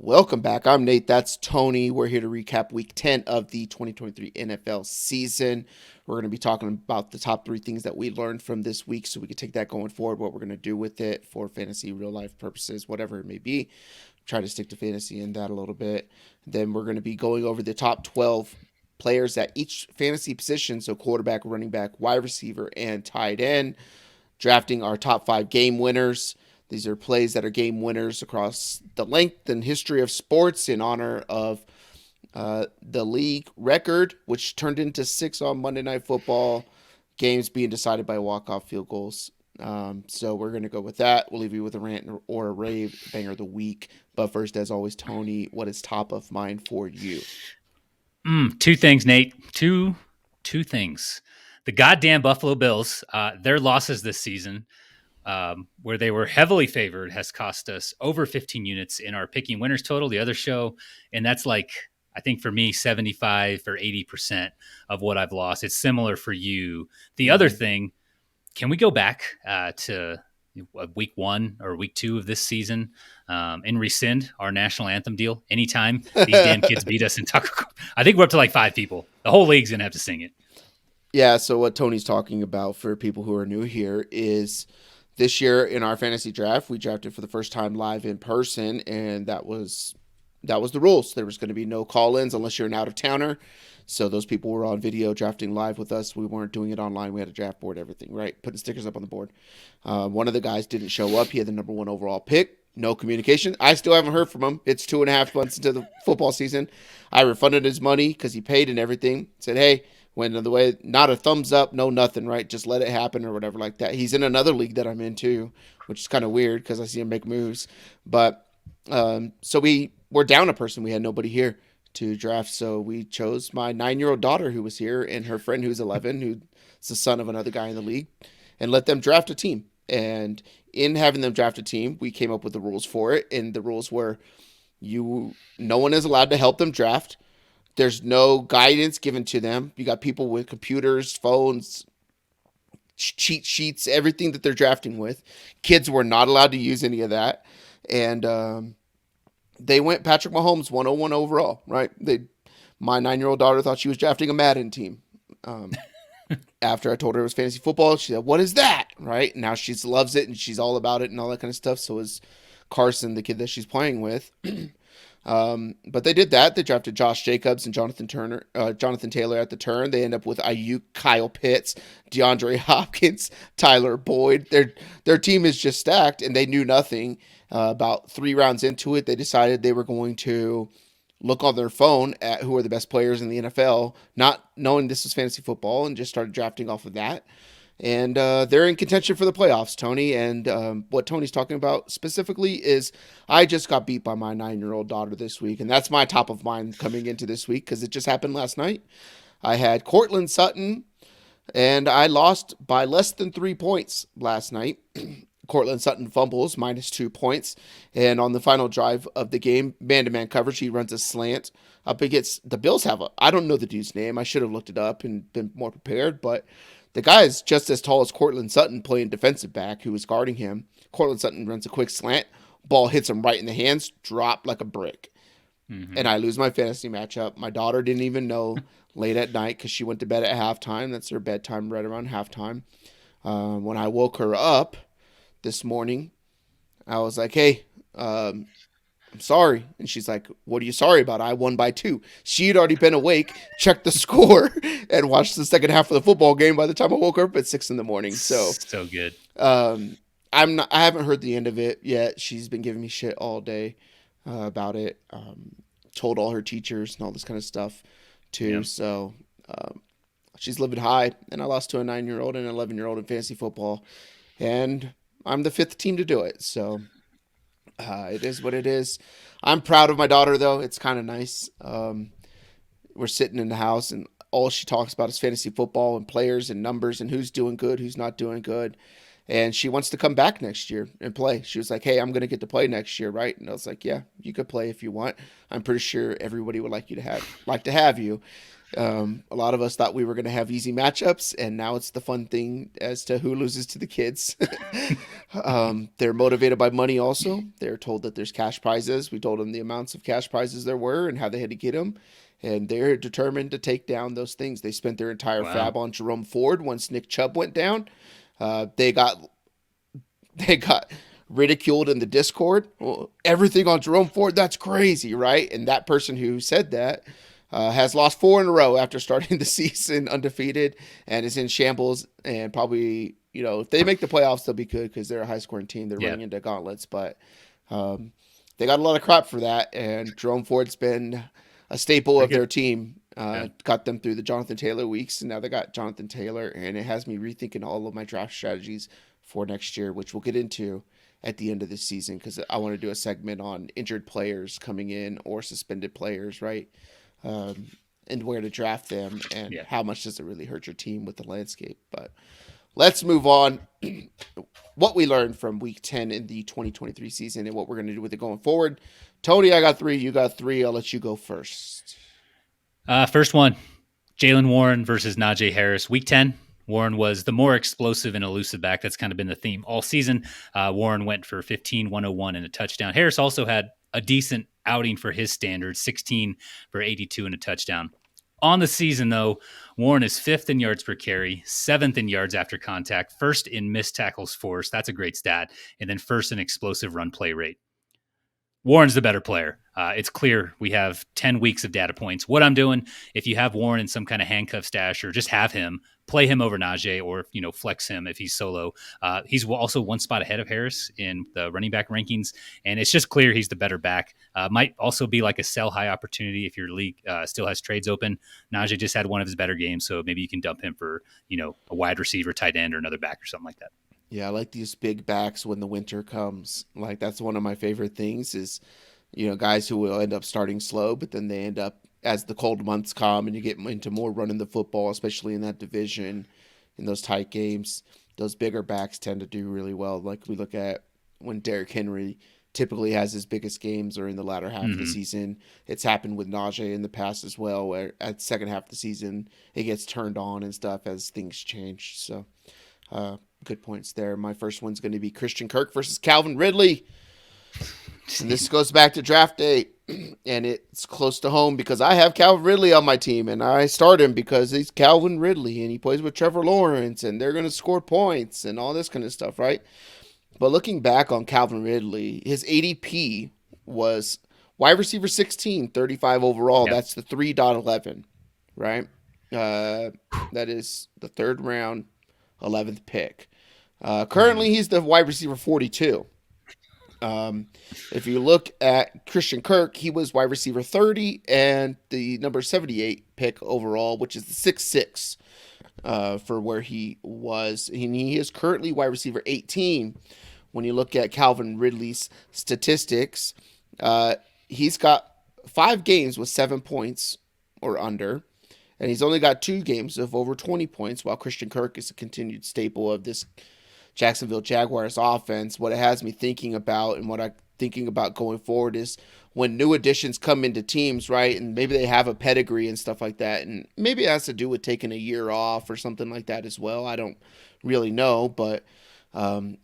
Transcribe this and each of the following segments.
Welcome back. I'm Nate. That's Tony. We're here to recap week 10 of the 2023 NFL season. We're going to be talking about the top 3 things that we learned from this week so we can take that going forward, what we're going to do with it for fantasy, real life purposes, whatever it may be. Try to stick to fantasy in that a little bit. Then we're going to be going over the top 12 players at each fantasy position, so quarterback, running back, wide receiver, and tight end. Drafting our top 5 game winners. These are plays that are game winners across the length and history of sports in honor of the league record, which turned into 6 on Monday Night Football, games being decided by walk-off field goals. So we're going to go with that. We'll leave you with a rant or a rave banger of the week. But first, as always, Tony, what is top of mind for you? 2 things, Nate. Two things. The goddamn Buffalo Bills, their losses this season, where they were heavily favored, has cost us over 15 units in our picking winners total, the other show. And that's like, I think for me, 75 or 80% of what I've lost. It's similar for you. The other thing, can we go back to week 1 or week 2 of this season and rescind our national anthem deal anytime these damn kids beat us in TacoCorp? I think we're up to like 5 people. The whole league's going to have to sing it. Yeah, so what Tony's talking about for people who are new here is this year in our fantasy draft, we drafted for the first time live in person, and that was the rules. There was going to be no call-ins unless you're an out-of-towner. So those people were on video drafting live with us. We weren't doing it online. We had a draft board, everything, right? Putting stickers up on the board. One of the guys didn't show up. He had the number 1 overall pick. No communication. I still haven't heard from him. It's 2.5 months into the football season. I refunded his money because he paid and everything. Said, hey, went the way, not a thumbs up, no nothing, right? Just let it happen or whatever like that. He's in another league that I'm in too, which is kind of weird because I see him make moves. But so we're down a person. We had nobody here to draft, so we chose my 9-year-old daughter who was here and her friend who's 11, who's the son of another guy in the league, and let them draft a team. And in having them draft a team, we came up with the rules for it, and the rules were no one is allowed to help them draft. There's no guidance given to them. You got people with computers, phones, cheat sheets, everything that they're drafting with. Kids were not allowed to use any of that. And they went Patrick Mahomes 101 overall, right? My 9-year-old daughter thought she was drafting a Madden team. After I told her it was fantasy football, she said, what is that? Right? Now she loves it and she's all about it and all that kind of stuff. So is Carson, the kid that she's playing with. But they did that. They drafted Josh Jacobs and Jonathan Taylor at the turn. They end up with Ayuk, Kyle Pitts, DeAndre Hopkins, Tyler Boyd. Their team is just stacked, and they knew nothing. About 3 rounds into it, they decided they were going to look on their phone at who are the best players in the NFL, not knowing this was fantasy football, and just started drafting off of that. And they're in contention for the playoffs, Tony. And what Tony's talking about specifically is I just got beat by my 9-year-old daughter this week. And that's my top of mind coming into this week because it just happened last night. I had Cortland Sutton, and I lost by less than 3 points last night. Cortland Sutton fumbles, -2 points. And on the final drive of the game, man-to-man coverage, he runs a slant up against the Bills. I don't know the dude's name. I should have looked it up and been more prepared, but the guy is just as tall as Cortland Sutton playing defensive back who was guarding him. Cortland Sutton runs a quick slant. Ball hits him right in the hands, dropped like a brick. Mm-hmm. And I lose my fantasy matchup. My daughter didn't even know late at night because she went to bed at halftime. That's her bedtime right around halftime. When I woke her up this morning, I was like, hey, I'm sorry. And she's like, what are you sorry about? I won by 2. She had already been awake, checked the score, and watched the second half of the football game by the time I woke her up at 6 a.m. So good. I haven't heard the end of it yet. She's been giving me shit all day about it. Told all her teachers and all this kind of stuff too. Yep. So she's living high, and I lost to a 9-year-old and an 11-year-old in fantasy football, and I'm the 5th team to do it. So it is what it is. I'm proud of my daughter, though. It's kind of nice. We're sitting in the house, and all she talks about is fantasy football and players and numbers and who's doing good, who's not doing good. And she wants to come back next year and play. She was like, hey, I'm going to get to play next year, right? And I was like, yeah, you could play if you want. I'm pretty sure everybody would like to have you. A lot of us thought we were going to have easy matchups, and now it's the fun thing as to who loses to the kids. They're motivated by money also. They're told that there's cash prizes. We told them the amounts of cash prizes there were and how they had to get them. And they're determined to take down those things. They spent their entire Wow. fab on Jerome Ford once Nick Chubb went down. They got ridiculed in the Discord. Well, everything on Jerome Ford, that's crazy, right? And that person who said that has lost 4 in a row after starting the season undefeated and is in shambles. And probably, if they make the playoffs, they'll be good because they're a high scoring team. They're Yeah. running into gauntlets, but um, they got a lot of crap for that. And Jerome Ford's been a staple Pretty of good. their team. Yeah. Got them through the Jonathan Taylor weeks, and now they got Jonathan Taylor, and it has me rethinking all of my draft strategies for next year, which we'll get into at the end of this season because I want to do a segment on injured players coming in or suspended players, right? Um, and where to draft them and Yeah. how much does it really hurt your team with the landscape. But let's move on. What we learned from week 10 in the 2023 season and what we're going to do with it going forward. Tony, I got 3. You got 3. I'll let you go first. First one, Jaylen Warren versus Najee Harris. Week 10, Warren was the more explosive and elusive back. That's kind of been the theme all season. Warren went for 15, 101 and a touchdown. Harris also had a decent outing for his standards, 16 for 82 and a touchdown. On the season, though, Warren is 5th in yards per carry, 7th in yards after contact, 1st in missed tackles forced. That's a great stat. And then 1st in explosive run play rate. Warren's the better player. It's clear we have 10 weeks of data points. What I'm doing, if you have Warren in some kind of handcuff stash or just have him, play him over Najee or, flex him if he's solo. He's also one spot ahead of Harris in the running back rankings. And it's just clear he's the better back. Might also be like a sell high opportunity if your league still has trades open. Najee just had one of his better games, so maybe you can dump him for, a wide receiver, tight end, or another back or something like that. Yeah, I like these big backs when the winter comes. Like that's one of my favorite things is, guys who will end up starting slow, but then they end up as the cold months come and you get into more running the football, especially in that division, in those tight games. Those bigger backs tend to do really well. Like we look at when Derrick Henry typically has his biggest games or in the latter half of the season. It's happened with Najee in the past as well, where at the second half of the season it gets turned on and stuff as things change. So good points there. My first one's going to be Christian Kirk versus Calvin Ridley. And this goes back to draft day, and it's close to home because I have Calvin Ridley on my team, and I start him because he's Calvin Ridley, and he plays with Trevor Lawrence, and they're going to score points and all this kind of stuff, right? But looking back on Calvin Ridley, his ADP was wide receiver 16, 35 overall. Yep. That's the 3.11, right? That is the third round, 11th pick. Currently, he's the wide receiver 42. If you look at Christian Kirk, he was wide receiver 30 and the number 78 pick overall, which is the 6'6", for where he was. And he is currently wide receiver 18. When you look at Calvin Ridley's statistics, he's got 5 games with 7 points or under, and he's only got 2 games of over 20 points, while Christian Kirk is a continued staple of this Jacksonville Jaguars offense. What it has me thinking about and what I'm thinking about going forward is when new additions come into teams, right? And maybe they have a pedigree and stuff like that. And maybe it has to do with taking a year off or something like that as well. I don't really know, but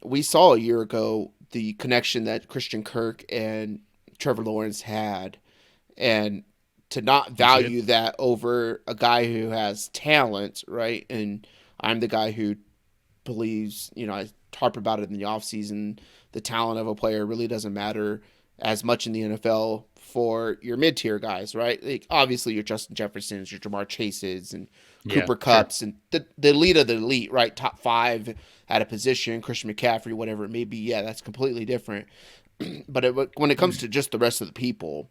we saw a year ago the connection that Christian Kirk and Trevor Lawrence had. And to not value that over a guy who has talent, right? And I'm the guy who believes, I harp about it in the offseason, the talent of a player really doesn't matter as much in the NFL for your mid-tier guys, right? Like, obviously, your Justin Jeffersons, your Jamar Chases, and Cooper Kupps, and the elite of the elite, right? Top 5 at a position, Christian McCaffrey, whatever it may be. Yeah, that's completely different. But when it comes to just the rest of the people,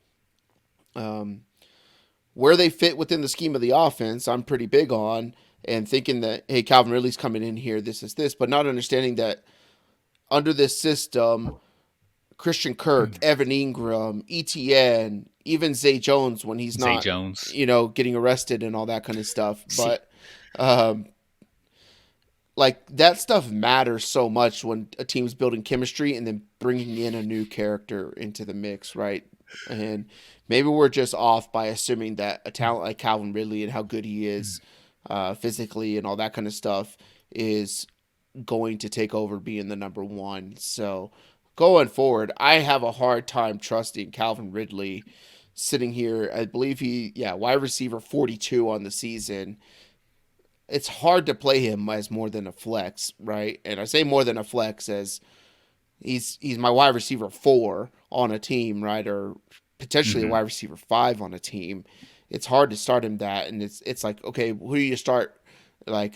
where they fit within the scheme of the offense, I'm pretty big on. And thinking that, hey, Calvin Ridley's coming in here, this is this, but not understanding that under this system, Christian Kirk, Evan Ingram, ETN, even Zay Jones when he's not, getting arrested and all that kind of stuff. But like that stuff matters so much when a team's building chemistry and then bringing in a new character into the mix, right? And maybe we're just off by assuming that a talent like Calvin Ridley and how good he is physically and all that kind of stuff is going to take over being the number one. So going forward, I have a hard time trusting Calvin Ridley sitting here. I believe wide receiver 42 on the season. It's hard to play him as more than a flex, right? And I say more than a flex as he's my wide receiver 4 on a team, right? Or potentially a Mm-hmm. wide receiver 5 on a team. It's hard to start him that, and it's like, okay, who do you start? Like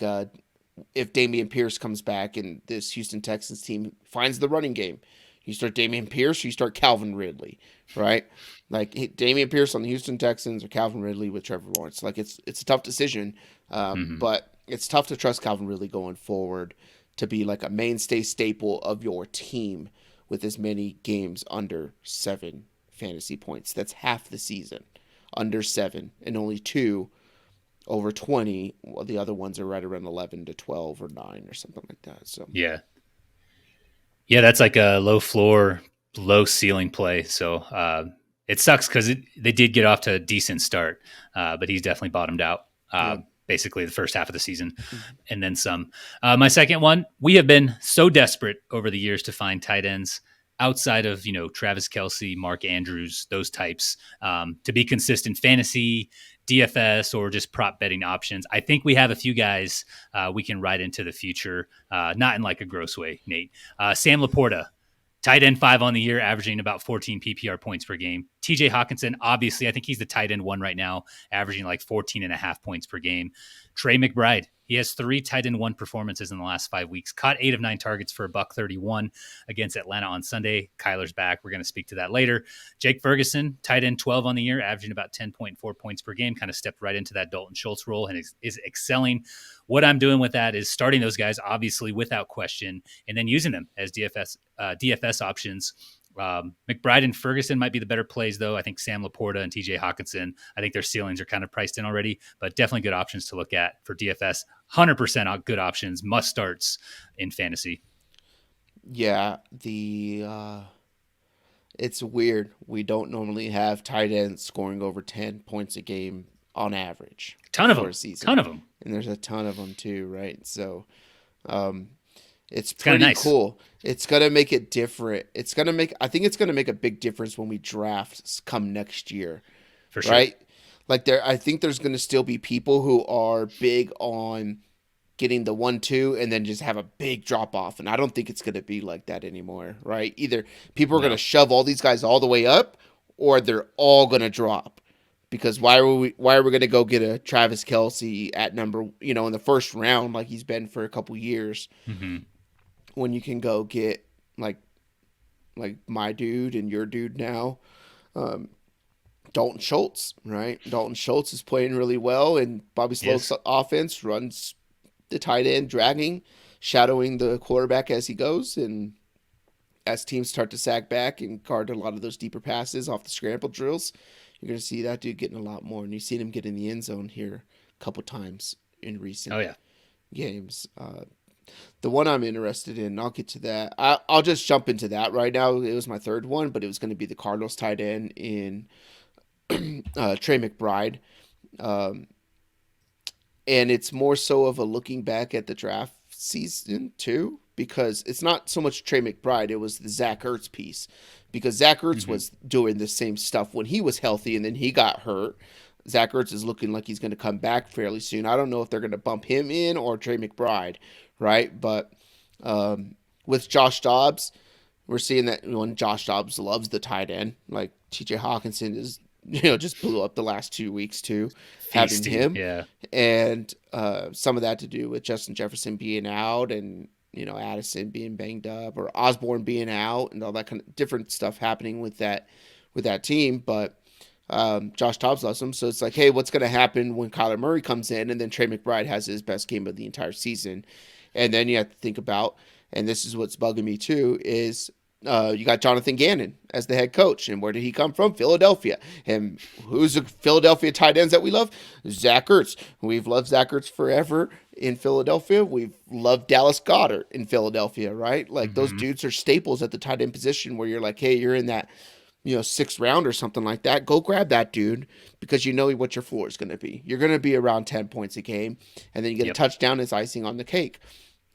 if Dameon Pierce comes back and this Houston Texans team finds the running game, you start Dameon Pierce or you start Calvin Ridley, right? Like Dameon Pierce on the Houston Texans or Calvin Ridley with Trevor Lawrence. Like it's a tough decision, Mm-hmm. but it's tough to trust Calvin Ridley going forward to be like a mainstay staple of your team with as many games under 7 fantasy points. That's half the season, under 7, and only 2 over 20. Well, the other ones are right around 11 to 12 or 9 or something like that. So Yeah. Yeah, that's like a low floor, low ceiling play. So it sucks because they did get off to a decent start, but he's definitely bottomed out. yeah. Basically, the first half of the season, Mm-hmm. and then some. My second one, we have been so desperate over the years to find tight ends outside of Travis Kelce, Mark Andrews, those types, to be consistent fantasy, DFS, or just prop betting options. I think we have a few guys we can ride into the future, not in like a gross way, Nate. Sam Laporta, tight end 5 on the year, averaging about 14 PPR points per game. TJ Hawkinson, obviously, I think he's the tight end 1 right now, averaging like 14 and a half points per game. Trey McBride, he has 3 tight end 1 performances in the last 5 weeks. Caught 8 of 9 targets for $131 against Atlanta on Sunday. Kyler's back. We're going to speak to that later. Jake Ferguson, tight end 12 on the year, averaging about 10.4 points per game. Kind of stepped right into that Dalton Schultz role and is excelling. What I'm doing with that is starting those guys, obviously, without question, and then using them as DFS options. McBride and Ferguson might be the better plays, though. I think Sam Laporta and TJ Hawkinson, I think their ceilings are kind of priced in already, but definitely good options to look at for DFS. 100% good options, must starts in fantasy. Yeah, it's weird. We don't normally have tight ends scoring over 10 points a game on average Ton of for them. a season. Ton of them. And there's a ton of them too, right? So, um, it's It's kind of pretty nice. cool. It's gonna make it different. I think it's gonna make a big difference when we draft come next year, For sure. right? Like I think there's gonna still be people who are big on getting the 1-2 and then just have a big drop off, and I don't think it's gonna be like that anymore, right? Either people are gonna No. shove all these guys all the way up, or they're all gonna drop. Because why are we gonna go get a Travis Kelce at number in the first round like he's been for a couple years Mm-hmm. when you can go get like my dude and your dude now, um, Dalton Schultz, right? Dalton Schultz is playing really well, and Bobby Sloak's Yes. offense runs the tight end, dragging, shadowing the quarterback as he goes, and as teams start to sack back and guard a lot of those deeper passes off the scramble drills, you're going to see that dude getting a lot more, and you've seen him get in the end zone here a couple times in recent Oh, yeah. games. The one I'm interested in, I'll get to that. I'll just jump into that right now. It was my third one, but it was going to be the Cardinals tight end in Trey McBride. Um, and it's more so of a looking back at the draft season too, because it's not so much Trey McBride, it was the Zach Ertz piece. Because Zach Ertz Mm-hmm. was doing the same stuff when he was healthy and then he got hurt. Zach Ertz is looking like he's going to come back fairly soon. I don't know if they're going to bump him in or Trey McBride, right? But with Josh Dobbs, we're seeing that when Josh Dobbs loves the tight end, like TJ Hawkinson is, just blew up the last 2 weeks too, having Feasting. him, Yeah. and some of that to do with Justin Jefferson being out and Addison being banged up or Osborne being out and all that kind of different stuff happening with that team, but. Josh Dobbs loves him, so it's like, hey, what's going to happen when Kyler Murray comes in and then Trey McBride has his best game of the entire season? And then you have to think about, and this is what's bugging me too, is you got Jonathan Gannon as the head coach. And where did he come from? Philadelphia. And who's the Philadelphia tight ends that we love? Zach Ertz. We've loved Zach Ertz forever in Philadelphia. We've loved Dallas Goedert in Philadelphia, right? Like those Mm-hmm. dudes are staples at the tight end position where you're like, hey, you're in that sixth round or something like that, go grab that dude because you know what your floor is going to be. You're going to be around 10 points a game, and then you get a Yep. touchdown as icing on the cake.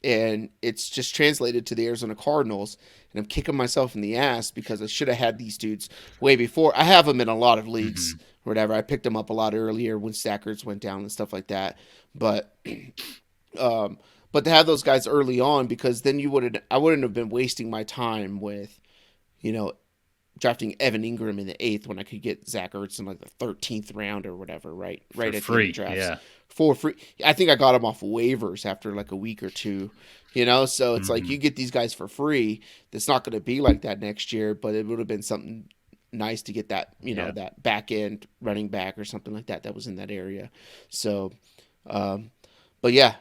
And it's just translated to the Arizona Cardinals, and I'm kicking myself in the ass because I should have had these dudes way before. I have them in a lot of leagues, Mm-hmm. or whatever. I picked them up a lot earlier when Stackers went down and stuff like that. But um, but to have those guys early on, because then I wouldn't have been wasting my time with you know drafting Evan Ingram in the eighth when I could get Zach Ertz in like the 13th round or whatever, right? For Right at the end of free. drafts Yeah. for free. I think I got him off waivers after like a week or two, So it's like Mm-hmm. you get these guys for free. That's not going to be like that next year, but it would have been something nice to get that, Yeah. that back end running back or something like that was in that area. So, but yeah,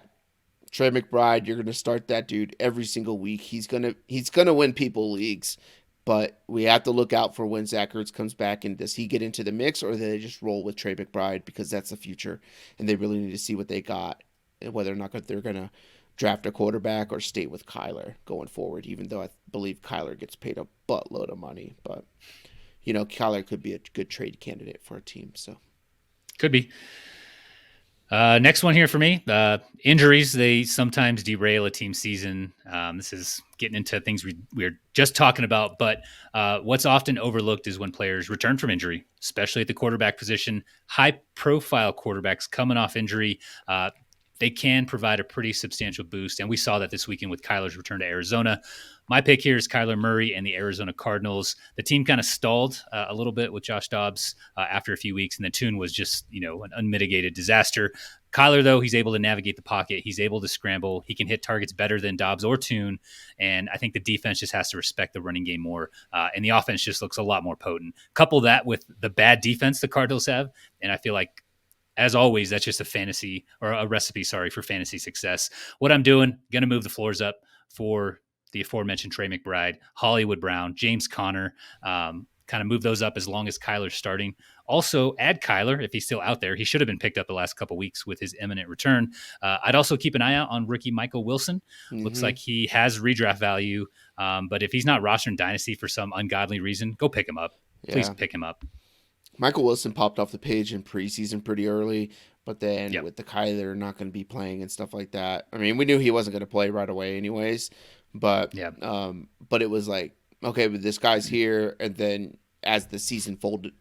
Trey McBride, you're gonna start that dude every single week. He's gonna win people leagues, but we have to look out for when Zach Ertz comes back and does he get into the mix or do they just roll with Trey McBride because that's the future and they really need to see what they got and whether or not they're gonna draft a quarterback or stay with Kyler going forward. Even though I believe Kyler gets paid a buttload of money, but Kyler could be a good trade candidate for a team. So Could be. Next one here for me. Injuries, they sometimes derail a team season. This is getting into things we're just talking about, but what's often overlooked is when players return from injury, especially at the quarterback position. High profile quarterbacks coming off injury, they can provide a pretty substantial boost. And we saw that this weekend with Kyler's return to Arizona. My pick here is Kyler Murray and the Arizona Cardinals. The team kind of stalled a little bit with Josh Dobbs after a few weeks, and the tune was just, an unmitigated disaster. Kyler, though, he's able to navigate the pocket. He's able to scramble. He can hit targets better than Dobbs or Tune. And I think the defense just has to respect the running game more. And the offense just looks a lot more potent. Couple that with the bad defense the Cardinals have, and I feel like, as always, that's just a fantasy or a recipe, for fantasy success. What I'm doing, going to move the floors up for the aforementioned Trey McBride, Hollywood Brown, James Conner, kind of move those up as long as Kyler's starting. Also, add Kyler if he's still out there. He should have been picked up the last couple weeks with his imminent return. I'd also keep an eye out on rookie Michael Wilson. Looks mm-hmm. like he has redraft value, but if he's not rostered in Dynasty for some ungodly reason, go pick him up. Please Yeah. pick him up. Michael Wilson popped off the page in preseason pretty early, but then Yep. with the Kyler not going to be playing and stuff like that. I mean, we knew he wasn't going to play right away, anyways. But Yep. but it was like, okay, but this guy's here, and then as the season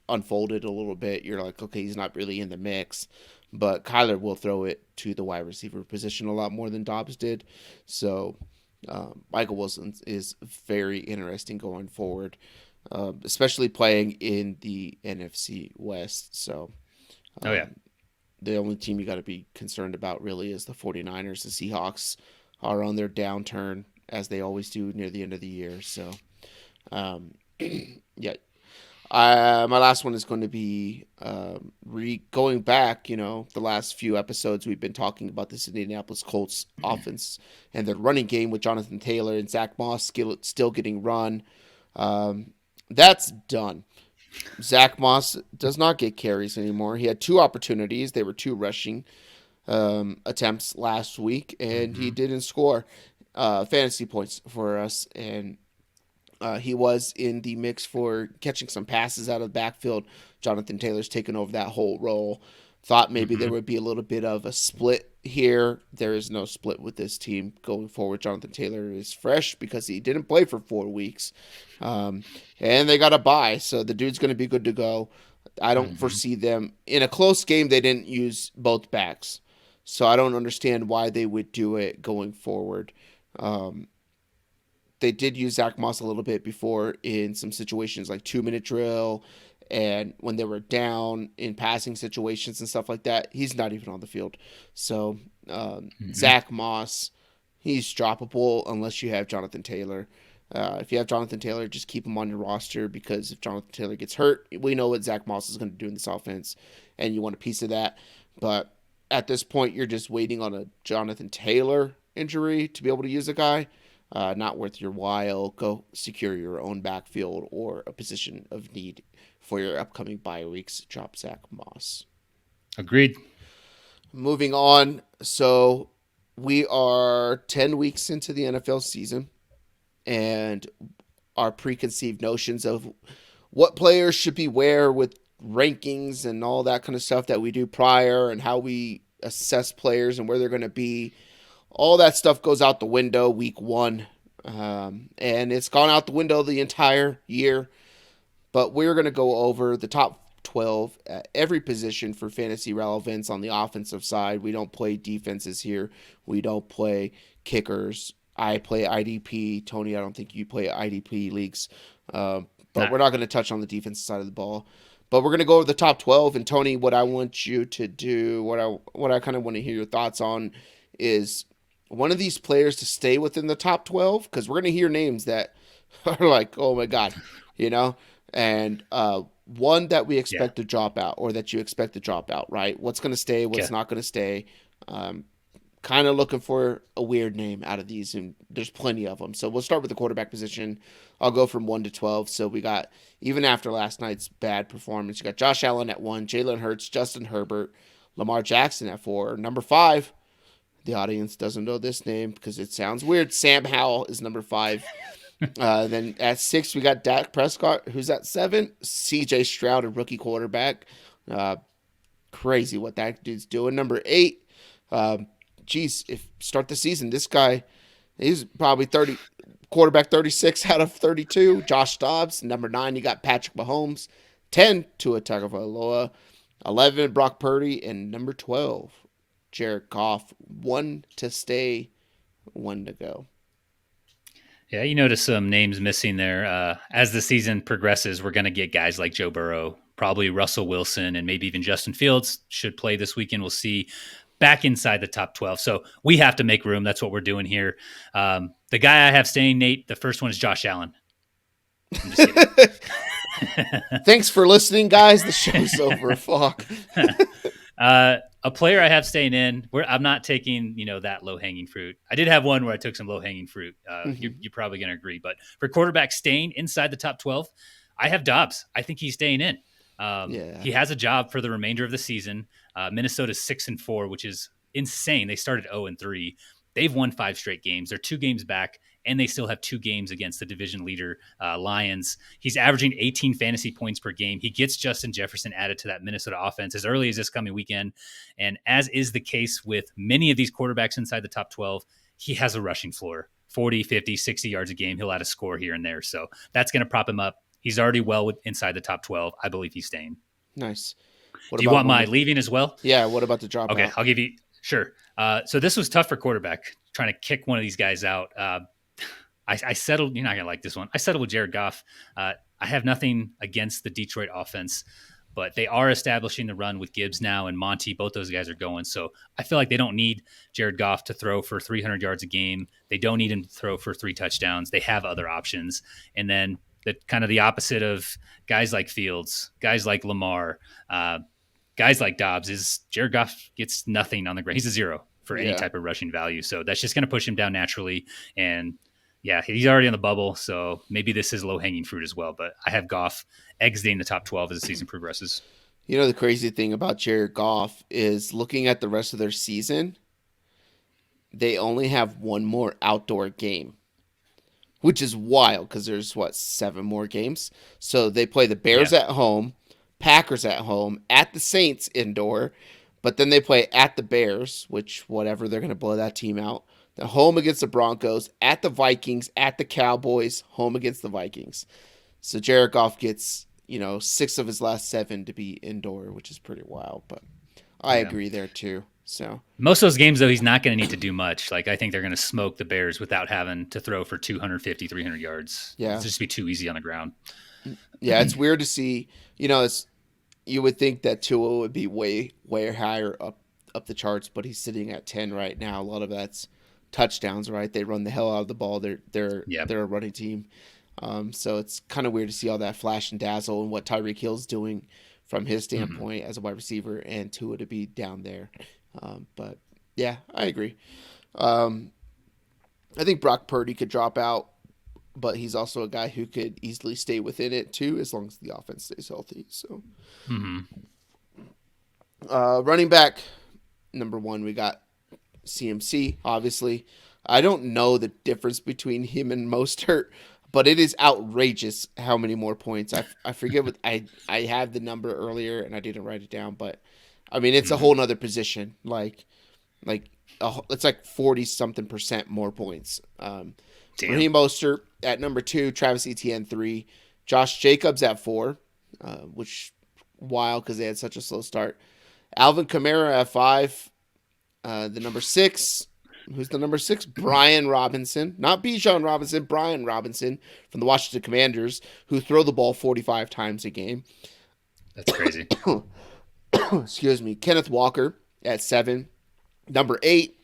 unfolded a little bit, you're like, okay, he's not really in the mix. But Kyler will throw it to the wide receiver position a lot more than Dobbs did. So Michael Wilson is very interesting going forward. Especially playing in the NFC West. So, Oh, yeah. the only team you got to be concerned about really is the 49ers. The Seahawks are on their downturn, as they always do near the end of the year. So, yeah. My last one is going to be going back. The last few episodes we've been talking about this Indianapolis Colts offense and their running game with Jonathan Taylor and Zach Moss still getting run. That's done. Zach Moss does not get carries anymore. He had two opportunities. They were two rushing attempts last week, and he didn't score fantasy points for us. And he was in the mix for catching some passes out of the backfield. Jonathan Taylor's taken over that whole role. Thought maybe there would be a little bit of a split here. There is no split with this team going forward. Jonathan Taylor is fresh because he didn't play for 4 weeks. And they got a bye, so the dude's going to be good to go. I don't foresee them. In a close game, they didn't use both backs. So I don't understand why they would do it going forward. They did use Zach Moss a little bit before in some situations like 2-minute drill and when they were down in passing situations and stuff like that. He's not even on the field. So Zach Moss, he's droppable unless you have Jonathan Taylor. If you have Jonathan Taylor, just keep him on your roster because if Jonathan Taylor gets hurt, we know what Zach Moss is going to do in this offense, and you want a piece of that. But at this point, you're just waiting on a Jonathan Taylor injury to be able to use a guy. Not worth your while. Go secure your own backfield or a position of need for your upcoming bye weeks. Drop Zach Moss. Agreed. Moving on. So we are 10 weeks into the NFL season, and our preconceived notions of what players should be where with rankings and all that kind of stuff that we do prior, and how we assess players and where they're going to be. All that stuff goes out the window week one. And it's gone out the window the entire year. But we're going to go over the top 12 at every position for fantasy relevance on the offensive side. We don't play defenses here. We don't play kickers. I play IDP. Tony, I don't think you play IDP leagues. But we're not going to touch on the defensive side of the ball. But we're going to go over the top 12. And Tony, what I want you to do, what I kind of want to hear your thoughts on is one of these players to stay within the top 12, because we're going to hear names that are like, oh my God, and one that we expect to drop out, or that you expect to drop out, right? What's going to stay, what's not going to stay. Kind of looking for a weird name out of these, and there's plenty of them. So we'll start with the quarterback position. I'll go from 1 to 12. So we got, even after last night's bad performance, you got Josh Allen at 1, Jalen Hurts, Justin Herbert, Lamar Jackson at 4. Number 5, the audience doesn't know this name because it sounds weird. Sam Howell is number 5. Then at 6, we got Dak Prescott, who's at 7. CJ Stroud, a rookie quarterback. Crazy what that dude's doing. Number 8, if start the season, this guy, he's probably quarterback 36 out of 32. Josh Dobbs. Number 9, you got Patrick Mahomes. 10, Tua Tagovailoa. 11, Brock Purdy. And number 12, Jared Goff. 1 to stay, 1 to go. Yeah, you notice some names missing there. As the season progresses, we're going to get guys like Joe Burrow, probably Russell Wilson, and maybe even Justin Fields should play this weekend. We'll see, back inside the top 12. So we have to make room. That's what we're doing here. The guy I have staying, Nate, the first one is Josh Allen. I'm just kidding. Thanks for listening, guys. The show's over. Fuck. A player I have staying in, I'm not taking, that low-hanging fruit. I did have one where I took some low-hanging fruit. You're probably going to agree. But for quarterback staying inside the top 12, I have Dobbs. I think he's staying in. He has a job for the remainder of the season. Minnesota's 6-4, which is insane. They started 0-3. They've won 5 straight games. They're 2 games back, and they still have 2 games against the division leader, Lions. He's averaging 18 fantasy points per game. He gets Justin Jefferson added to that Minnesota offense as early as this coming weekend. And as is the case with many of these quarterbacks inside the top 12, he has a rushing floor, 40, 50, 60 yards a game. He'll add a score here and there. So that's going to prop him up. He's already inside the top 12. I believe he's staying. Nice. Do you want my leaving as well? Yeah, what about the drop out? Okay, I'll give you – sure. So this was tough for quarterback, trying to kick one of these guys out. I settled – you're not going to like this one. I settled with Jared Goff. I have nothing against the Detroit offense, but they are establishing the run with Gibbs now, and Monty. Both those guys are going. So I feel like they don't need Jared Goff to throw for 300 yards a game. They don't need him to throw for 3 touchdowns. They have other options. And then the opposite of guys like Fields, guys like Lamar, guys like Dobbs is Jared Goff gets nothing on the ground. He's a 0 for any type of rushing value. So that's just going to push him down naturally. And yeah, he's already on the bubble. So maybe this is low hanging fruit as well, but I have Goff exiting the top 12 as the season progresses. The crazy thing about Jared Goff is looking at the rest of their season, they only have one more outdoor game, which is wild because there's 7 more games. So they play the Bears at home, Packers at home, at the Saints indoor, but then they play at the Bears, which whatever, they're going to blow that team out. The home against the Broncos, at the Vikings, at the Cowboys, home against the Vikings. So Jared Goff gets, 6 of his last 7 to be indoor, which is pretty wild, but I agree there too. So most of those games, though, he's not going to need to do much. I think they're going to smoke the Bears without having to throw for 250, 300 yards. Yeah. It'll just be too easy on the ground. Yeah, it's weird to see. You would think that Tua would be way, way higher up the charts, but he's sitting at 10 right now. A lot of that's touchdowns, right? They run the hell out of the ball. They're a running team. So it's kind of weird to see all that flash and dazzle and what Tyreek Hill's doing from his standpoint as a wide receiver, and Tua to be down there. But yeah, I agree. I think Brock Purdy could drop out, but he's also a guy who could easily stay within it too, as long as the offense stays healthy. So, running back number 1, we got CMC. Obviously, I don't know the difference between him and Mostert, but it is outrageous how many more points. I forget what I had the number earlier and I didn't write it down, but I mean it's a Mm-hmm. whole nother position. Like it's like 40-something% more points. Damn. Raheem Mostert at number 2, Travis Etienne 3, Josh Jacobs at 4, which wild because they had such a slow start. Alvin Kamara at 5, the number 6. Who's the number 6? Brian Robinson. Not Bijan Robinson, Brian Robinson from the Washington Commanders, who throw the ball 45 times a game. That's crazy. Excuse me. Kenneth Walker at 7. Number 8.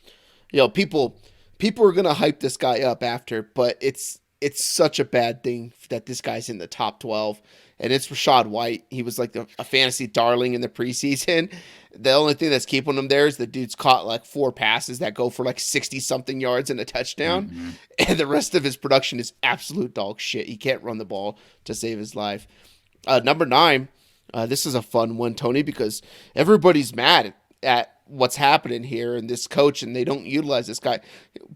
People are going to hype this guy up after, but it's such a bad thing that this guy's in the top 12. And it's Rachaad White. He was like a fantasy darling in the preseason. The only thing that's keeping him there is the dude's caught like 4 passes that go for like 60-something yards and a touchdown. Mm-hmm. And the rest of his production is absolute dog shit. He can't run the ball to save his life. Number 9, this is a fun one, Tony, because everybody's mad at what's happening here and this coach, and they don't utilize this guy.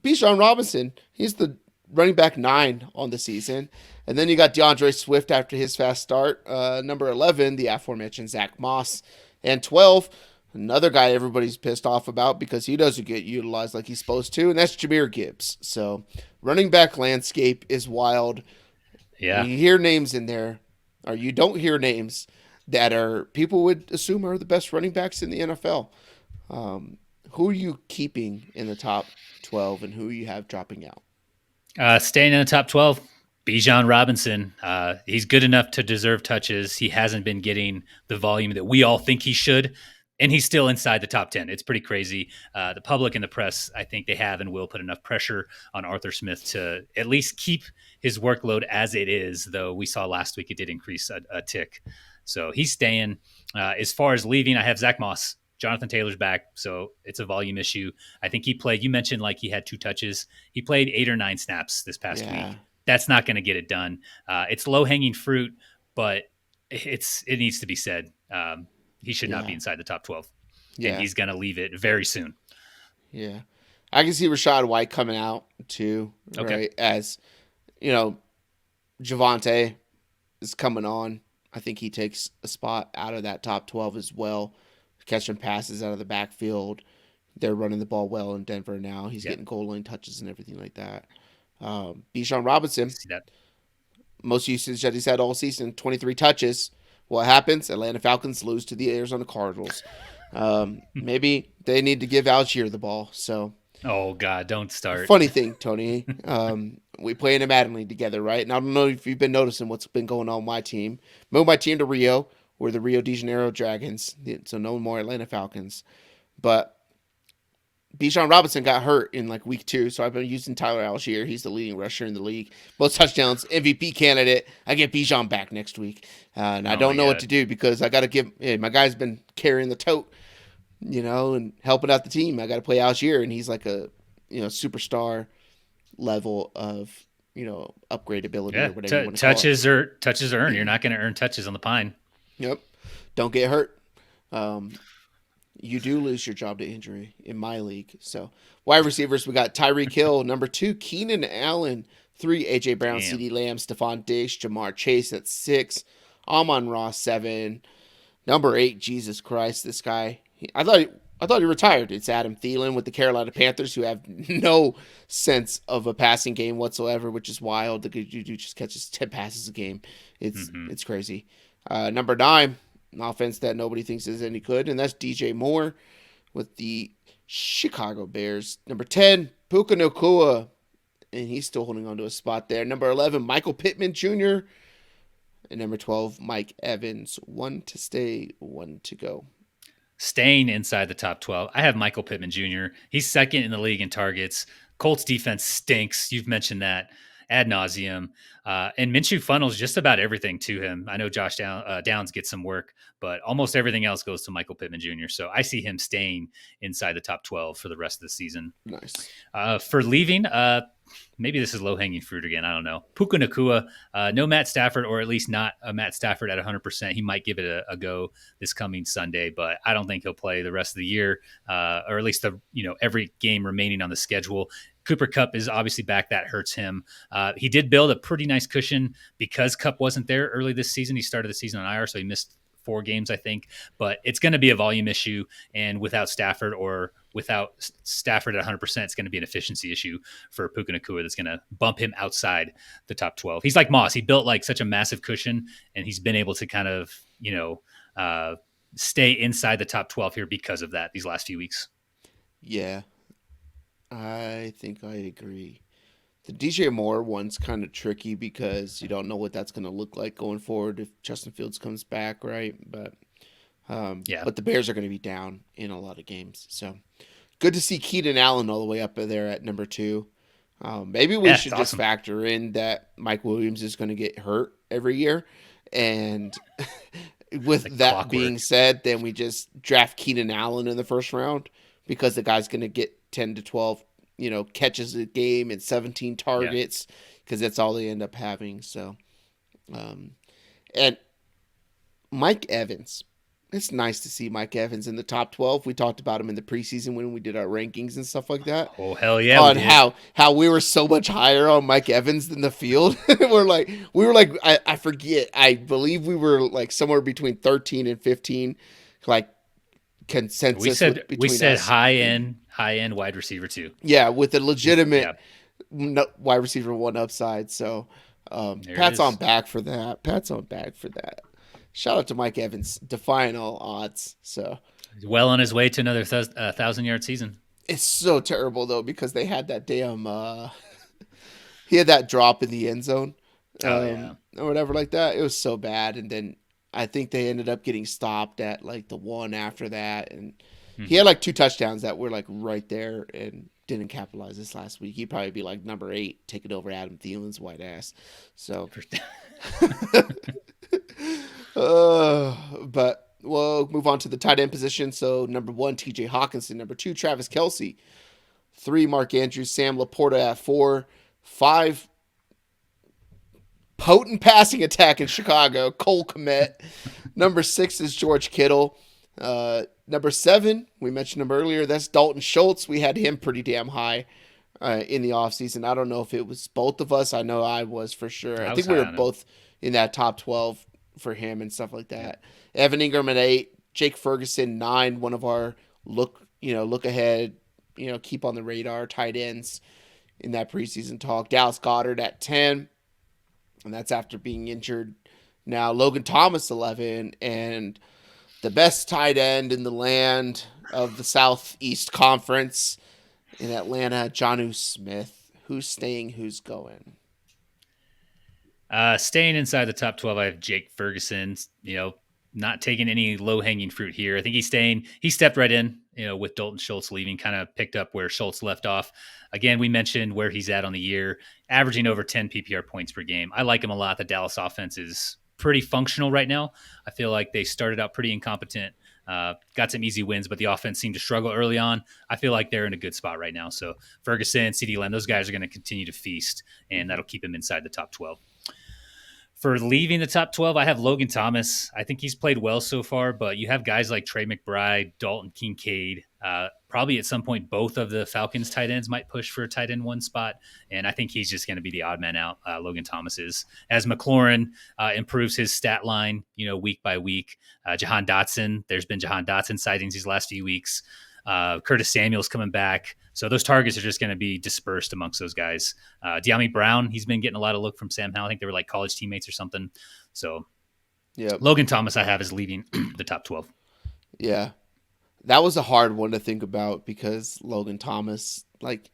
Bijan Robinson, he's the running back 9 on the season. And then you got DeAndre Swift after his fast start. Number 11, the aforementioned Zach Moss. And 12, another guy everybody's pissed off about because he doesn't get utilized like he's supposed to, and that's Jahmyr Gibbs. So running back landscape is wild. Yeah. You hear names in there, or you don't hear names that are people would assume are the best running backs in the NFL. Who are you keeping in the top 12 and who you have dropping out? Staying in the top 12, Bijan Robinson. He's good enough to deserve touches. He hasn't been getting the volume that we all think he should, and he's still inside the top 10. It's pretty crazy. The public and the press, I think they have and will put enough pressure on Arthur Smith to at least keep his workload as it is, though we saw last week it did increase a tick. So he's staying. As far as leaving, I have Zach Moss. Jonathan Taylor's back, so it's a volume issue. I think he played, you mentioned like he had 2 touches. He played 8 or 9 snaps this past week. That's not going to get it done. It's low-hanging fruit, but it needs to be said. He should not be inside the top 12, and he's going to leave it very soon. Yeah. I can see Rachaad White coming out too, right? Okay. As, Javonte is coming on. I think he takes a spot out of that top 12 as well. Catching passes out of the backfield. They're running the ball well in Denver now. He's getting goal line touches and everything like that. Bijan Robinson, most usage that he's had all season, 23 touches. What happens? Atlanta Falcons lose to the Arizona Cardinals. Maybe they need to give Algier the ball. So, oh God, don't start. Funny thing, Tony. We play in a Madden League together, right? And I don't know if you've been noticing what's been going on with my team. Moved my team to Rio. We're the Rio de Janeiro Dragons, so no more Atlanta Falcons. But Bijan Robinson got hurt in like week 2, so I've been using Tyler Algier. He's the leading rusher in the league. Most touchdowns, MVP candidate. I get Bijan back next week. And I don't know what to do because I got to give my guy's been carrying the tote, and helping out the team. I got to play Algier, and he's like a superstar level of upgradability or whatever you want to call it. Touches are earned. You're not going to earn touches on the pine. Yep. Don't get hurt. You do lose your job to injury in my league. So, wide receivers, we got Tyreek Hill, number 2, Keenan Allen, 3, A.J. Brown, CeeDee Lamb, Stephon Diggs, Jamar Chase at 6, Amon-Ra 7, number 8, Jesus Christ, this guy. I thought he retired. It's Adam Thielen with the Carolina Panthers, who have no sense of a passing game whatsoever, which is wild. The dude just catches 10 passes a game. It's crazy. Number 9, an offense that nobody thinks is any good, and that's DJ Moore with the Chicago Bears. Number 10, Puka Nacua, and he's still holding on to a spot there. Number 11, Michael Pittman Jr., and number 12, Mike Evans. 1 to stay, 1 to go. Staying inside the top 12, I have Michael Pittman Jr. He's second in the league in targets. Colts defense stinks. You've mentioned that ad nauseum. And Minshew funnels just about everything to him. I know Josh Downs gets some work, but almost everything else goes to Michael Pittman Jr. So I see him staying inside the top 12 for the rest of the season. Nice. For leaving, maybe this is low-hanging fruit again. I don't know. Puka Nacua, no Matt Stafford, or at least not a Matt Stafford at 100%. He might give it a go this coming Sunday, but I don't think he'll play the rest of the year, or at least every game remaining on the schedule. Cooper Kupp is obviously back. That hurts him. He did build a pretty nice cushion because Kupp wasn't there early this season. He started the season on IR, so he missed 4 games, I think. But it's going to be a volume issue, and without Stafford or without Stafford at 100%, it's going to be an efficiency issue for Puka Nacua that's going to bump him outside the top 12. He's like Moss. He built like such a massive cushion, and he's been able to kind of, stay inside the top 12 here because of that these last few weeks. Yeah, I think I agree. The DJ Moore one's kind of tricky because you don't know what that's going to look like going forward if Justin Fields comes back, right? But the Bears are going to be down in a lot of games. So good to see Keenan Allen all the way up there at number 2. Maybe we should just factor in that Mike Williams is going to get hurt every year. And with like that clockwork being said, then we just draft Keenan Allen in the first round because the guy's going to get 10 to 12 catches a game and 17 targets because that's all they end up having. So, and Mike Evans, it's nice to see Mike Evans in the top 12. We talked about him in the preseason when we did our rankings and stuff like that. Oh, hell yeah. On how we were so much higher on Mike Evans than the field. we were like, I forget. I believe we were like somewhere between 13 and 15, like consensus. We said high end wide receiver 2. Yeah, with a legitimate wide receiver 1 upside. So Pat's on back for that. Shout out to Mike Evans, defying all odds. So he's well on his way to another 1,000-yard season. It's so terrible though because they had that damn he had that drop in the end zone, or whatever like that. It was so bad, and then I think they ended up getting stopped at like the one after that, and he had like 2 touchdowns that were like right there and didn't capitalize this last week. He'd probably be like number 8, taking over Adam Thielen's white ass. So, but we'll move on to the tight end position. So number 1, TJ Hawkinson. Number 2, Travis Kelce. 3, Mark Andrews. Sam Laporta at 4. 5, potent passing attack in Chicago, Cole Kmet. Number 6 is George Kittle. Number 7, we mentioned him earlier. That's Dalton Schultz. We had him pretty damn high in the offseason. I don't know if it was both of us. I know I was for sure. I think we were both in that top 12 for him and stuff like that. Evan Ingram at 8. Jake Ferguson 9. One of our look ahead, keep on the radar tight ends in that preseason talk. Dallas Goedert at 10. And that's after being injured. Now Logan Thomas 11, and the best tight end in the land of the Southeast Conference in Atlanta, Jonnu Smith. Who's staying? Who's going? Staying inside the top 12, I have Jake Ferguson. Not taking any low-hanging fruit here. I think he's staying. He stepped right in, with Dalton Schultz leaving, kind of picked up where Schultz left off. Again, we mentioned where he's at on the year, averaging over 10 PPR points per game. I like him a lot. The Dallas offense is pretty functional right now. I feel like they started out pretty incompetent, got some easy wins, but the offense seemed to struggle early on. I feel like they're in a good spot right now. So Ferguson, CeeDee Lamb, those guys are going to continue to feast, and that'll keep him inside the top 12. For leaving the top 12, I have Logan Thomas. I think he's played well so far, but you have guys like Trey McBride, Dalton Kincaid. Probably at some point, both of the Falcons tight ends might push for a tight end 1 spot, and I think he's just going to be the odd man out. Logan Thomas is. As McLaurin improves his stat line, week by week. Jahan Dotson, there's been Jahan Dotson sightings these last few weeks. Curtis Samuel's coming back. So those targets are just going to be dispersed amongst those guys. De'Ami Brown, he's been getting a lot of look from Sam Howell. I think they were like college teammates or something. So Logan Thomas I have is leaving the top 12. Yeah. That was a hard one to think about because Logan Thomas, like,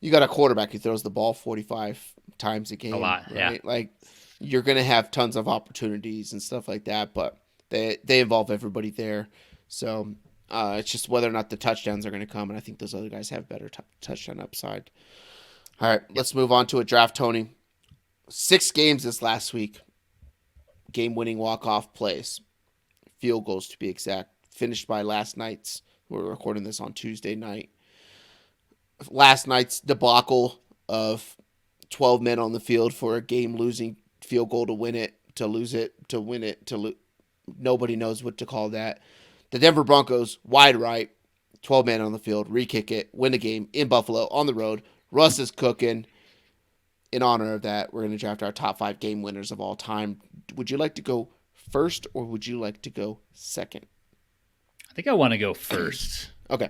you got a quarterback who throws the ball 45 times a game. A lot, right? yeah. Like, you're going to have tons of opportunities and stuff like that, but they involve everybody there. So it's just whether or not the touchdowns are going to come, and I think those other guys have better touchdown upside. All right, let's move on to a draft, Tony. 6 games this last week. Game-winning walk-off plays. Field goals, to be exact. Finished by last night's. We're recording this on Tuesday night. Last night's debacle of 12 men on the field for a game-losing field goal to win it, to lose it, to win it, nobody knows what to call that. The Denver Broncos, wide right, 12 men on the field, re-kick it, win the game in Buffalo on the road, Russ is cooking. In honor of that, we're going to draft our top 5 game winners of all time. Would you like to go first or would you like to go second? I think I want to go first. Okay.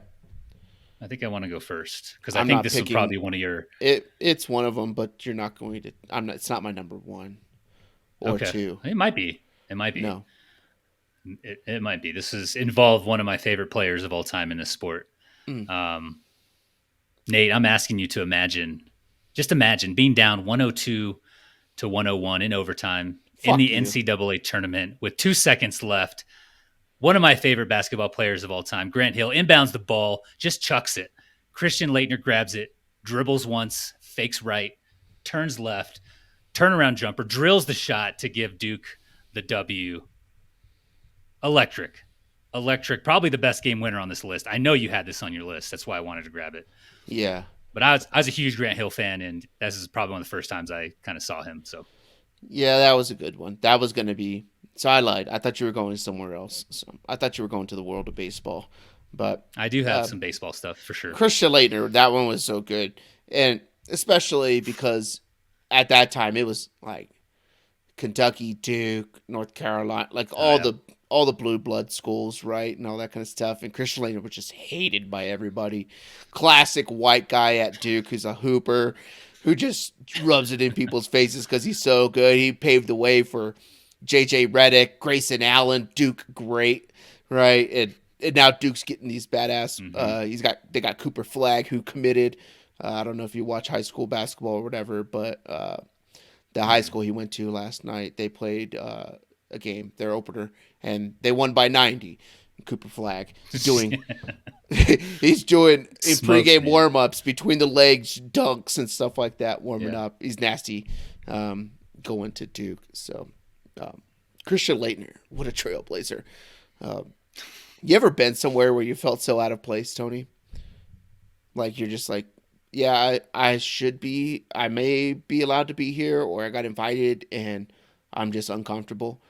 I think I want to go first because I I'm think not this will picking probably be one of your. It's one of them, but you're not going to. I'm not. It's not my number 1 or Okay. 2. It might be. It might be. No. It might be. This is involved one of my favorite players of all time in this sport. Nate, I'm asking you to just imagine being down 102 to 101 in overtime in Fuck the you. NCAA tournament with 2 seconds left. One of my favorite basketball players of all time, Grant Hill, inbounds the ball, just chucks it. Christian Laettner grabs it, dribbles once, fakes right, turns left, turnaround jumper, drills the shot to give Duke the W. Electric. Probably the best game winner on this list. I know you had this on your list. That's why I wanted to grab it. Yeah. But I was a huge Grant Hill fan, and this is probably one of the first times I kind of saw him. So Yeah, that was a good one. That was going to be. So I lied. I thought you were going somewhere else. So I thought you were going to the world of baseball. But I do have some baseball stuff for sure. Christian Laettner, that one was so good. And especially because at that time it was like Kentucky, Duke, North Carolina, like all the blue blood schools, right? And all that kind of stuff. And Christian Laettner was just hated by everybody. Classic white guy at Duke who's a hooper, who just rubs it in people's faces because he's so good. He paved the way for J.J. Redick, Grayson Allen, Duke great, right? And now Duke's getting these badass. They got Cooper Flagg who committed. I don't know if you watch high school basketball or whatever, but the high school he went to last night, they played a game, their opener, and they won by 90. Cooper Flagg doing he's doing in pregame warm-ups between the legs, dunks and stuff like that, warming up. He's nasty going to Duke. So Christian Laettner, what a trailblazer. You ever been somewhere where you felt so out of place, Tony? Like you're just like, yeah, I may be allowed to be here, or I got invited and I'm just uncomfortable.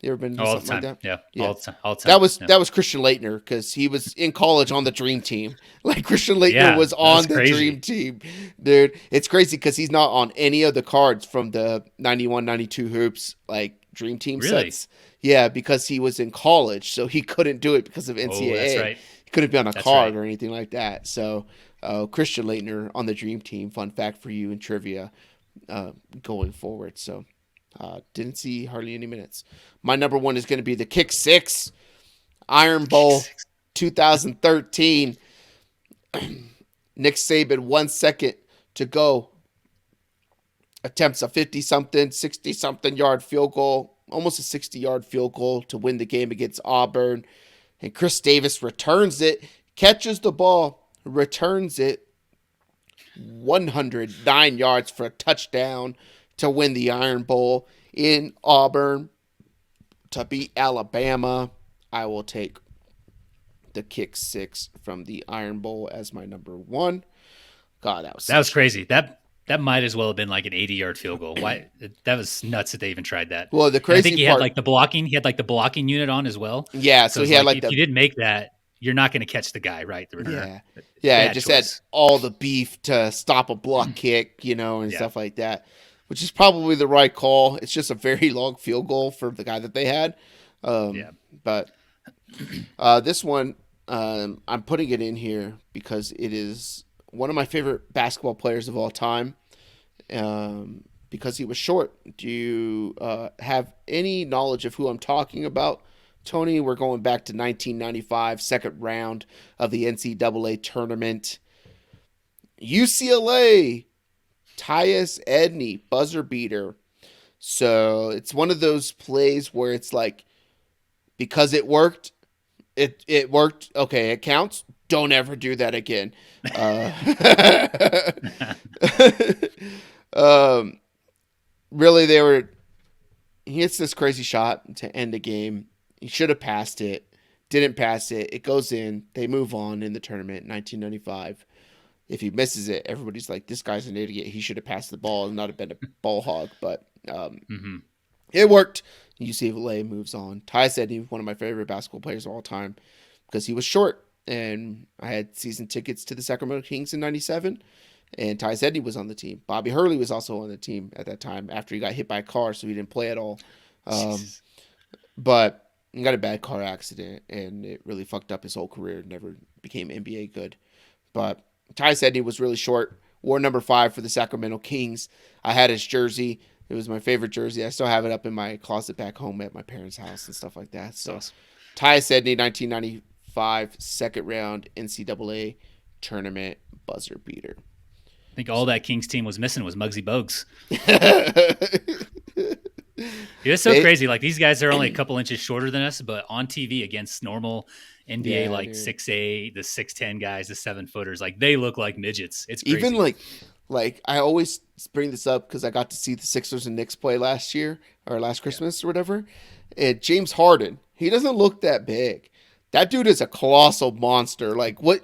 You ever been to something like that? Yeah. All the time. That was Christian Laettner because he was in college on the dream team. Like Christian Laettner was on the dream team, dude. It's crazy because he's not on any of the cards from the 91-92 hoops like dream team sets. Yeah, because he was in college, so he couldn't do it because of NCAA. That's right. He couldn't be on a card or anything like that. So Christian Laettner on the dream team. Fun fact for you in trivia going forward. So. Didn't see hardly any minutes. My number 1 is going to be the Kick 6 Iron Bowl 2013. Nick Saban, 1 second to go. Attempts a 50-something, 60-something yard field goal, almost a 60-yard field goal to win the game against Auburn. And Chris Davis returns it, catches the ball, returns it 109 yards for a touchdown to win the Iron Bowl in Auburn to beat Alabama. I will take the Kick 6 from the Iron Bowl as my number 1. God, that was crazy. That might as well have been like an 80-yard field goal. Why? That was nuts that they even tried that. Well, the crazy I think he part, had like the blocking. He had like the blocking unit on as well. Yeah, so he had like if you didn't make that, you're not going to catch the guy, right? The returner. Yeah. It just had all the beef to stop a block kick, and stuff like that. Which is probably the right call. It's just a very long field goal for the guy that they had. But this one, I'm putting it in here because it is one of my favorite basketball players of all time because he was short. Do you have any knowledge of who I'm talking about, Tony? We're going back to 1995, second round of the NCAA tournament. UCLA. Tyus Edney, buzzer beater. So it's one of those plays where it's like, because it worked, it worked. Okay, it counts. Don't ever do that again. Really, he hits this crazy shot to end the game. He should have passed it. Didn't pass it. It goes in. They move on in the tournament, 1995. If he misses it, everybody's like, this guy's an idiot. He should have passed the ball and not have been a ball hog. But it worked. UCLA moves on. Tyus Edney, one of my favorite basketball players of all time, because he was short. And I had season tickets to the Sacramento Kings in 97. and Ty Sedney was on the team. Bobby Hurley was also on the team at that time after he got hit by a car, so he didn't play at all. Jesus. But he got a bad car accident, and it really fucked up his whole career. Never became NBA good. But Ty Sedney was really short. Wore number 5 for the Sacramento Kings. I had his jersey. It was my favorite jersey. I still have it up in my closet back home at my parents' house and stuff like that. So, Awesome. Ty Sedney, 1995, second round NCAA tournament buzzer beater. I think all that Kings team was missing was Muggsy Bogues. Dude, it's so crazy. Like, these guys are only a couple inches shorter than us, but on TV against normal NBA, Yeah, like dude. 6'8", the 6'10" guys, the 7-footers, like, they look like midgets. It's crazy. Even like I always bring this up because I got to see the Sixers and Knicks play last year or last Christmas or whatever. And James Harden, he doesn't look that big. That dude is a colossal monster. Like what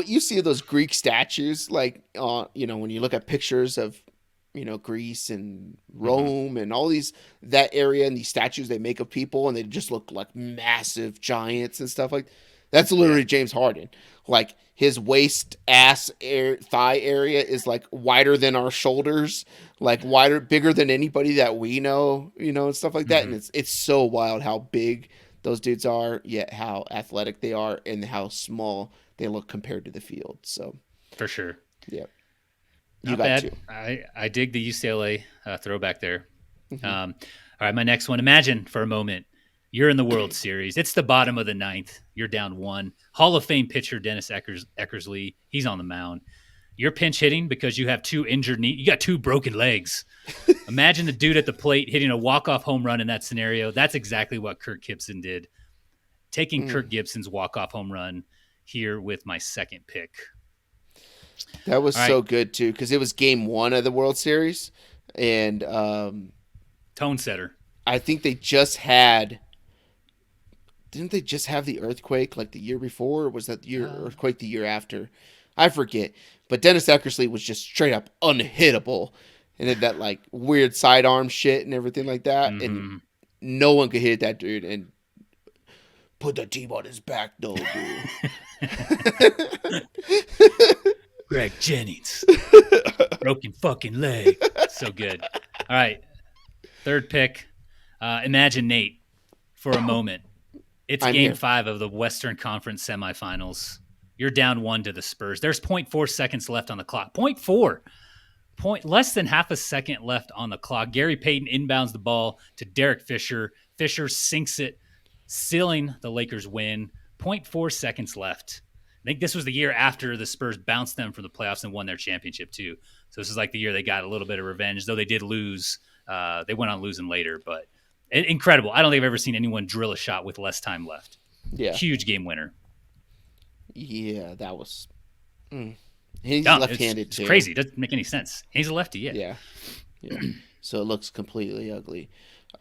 you see of those Greek statues, like when you look at pictures of Greece and Rome and all that area and these statues they make of people and they just look like massive giants and stuff like that's literally James Harden. Like his waist, ass, thigh area is like wider than our shoulders, like wider, bigger than anybody that we know, and stuff like that. And it's so wild how big those dudes are, yet how athletic they are and how small they look compared to the field. So for sure. Yeah. Not bad. I dig the UCLA throwback there. All right, my next one. Imagine for a moment you're in the World Series. It's the bottom of the 9th. You're down 1. Hall of Fame pitcher Dennis Eckersley. He's on the mound. You're pinch hitting because you have 2 injured knees. You got 2 broken legs. Imagine the dude at the plate hitting a walk-off home run in that scenario. That's exactly what Kirk Gibson did. Taking Kirk Gibson's walk-off home run here with my second pick. That was so good too because it was game 1 of the World Series, and tone setter. I think they just had. Didn't they just have the earthquake like the year before, or was that the earthquake the year after? I forget. But Dennis Eckersley was just straight up unhittable, and had that like weird sidearm shit and everything like that, and no one could hit that dude and put the team on his back, though, dude. Greg Jennings. Broken fucking leg. So good. All right. Third pick. Imagine Nate for a moment. It's game 5 of the Western Conference semifinals. You're down 1 to the Spurs. There's 0.4 seconds left on the clock. 0.4. Less than half a second left on the clock. Gary Payton inbounds the ball to Derek Fisher. Fisher sinks it, sealing the Lakers win. 0.4 seconds left. I think this was the year after the Spurs bounced them from the playoffs and won their championship too. So this is like the year they got a little bit of revenge, though they did lose. They went on losing later, but incredible. I don't think I've ever seen anyone drill a shot with less time left. Yeah. Huge game winner. Yeah, that was... He's left-handed it's too. Crazy. It doesn't make any sense. He's a lefty, yeah. So it looks completely ugly.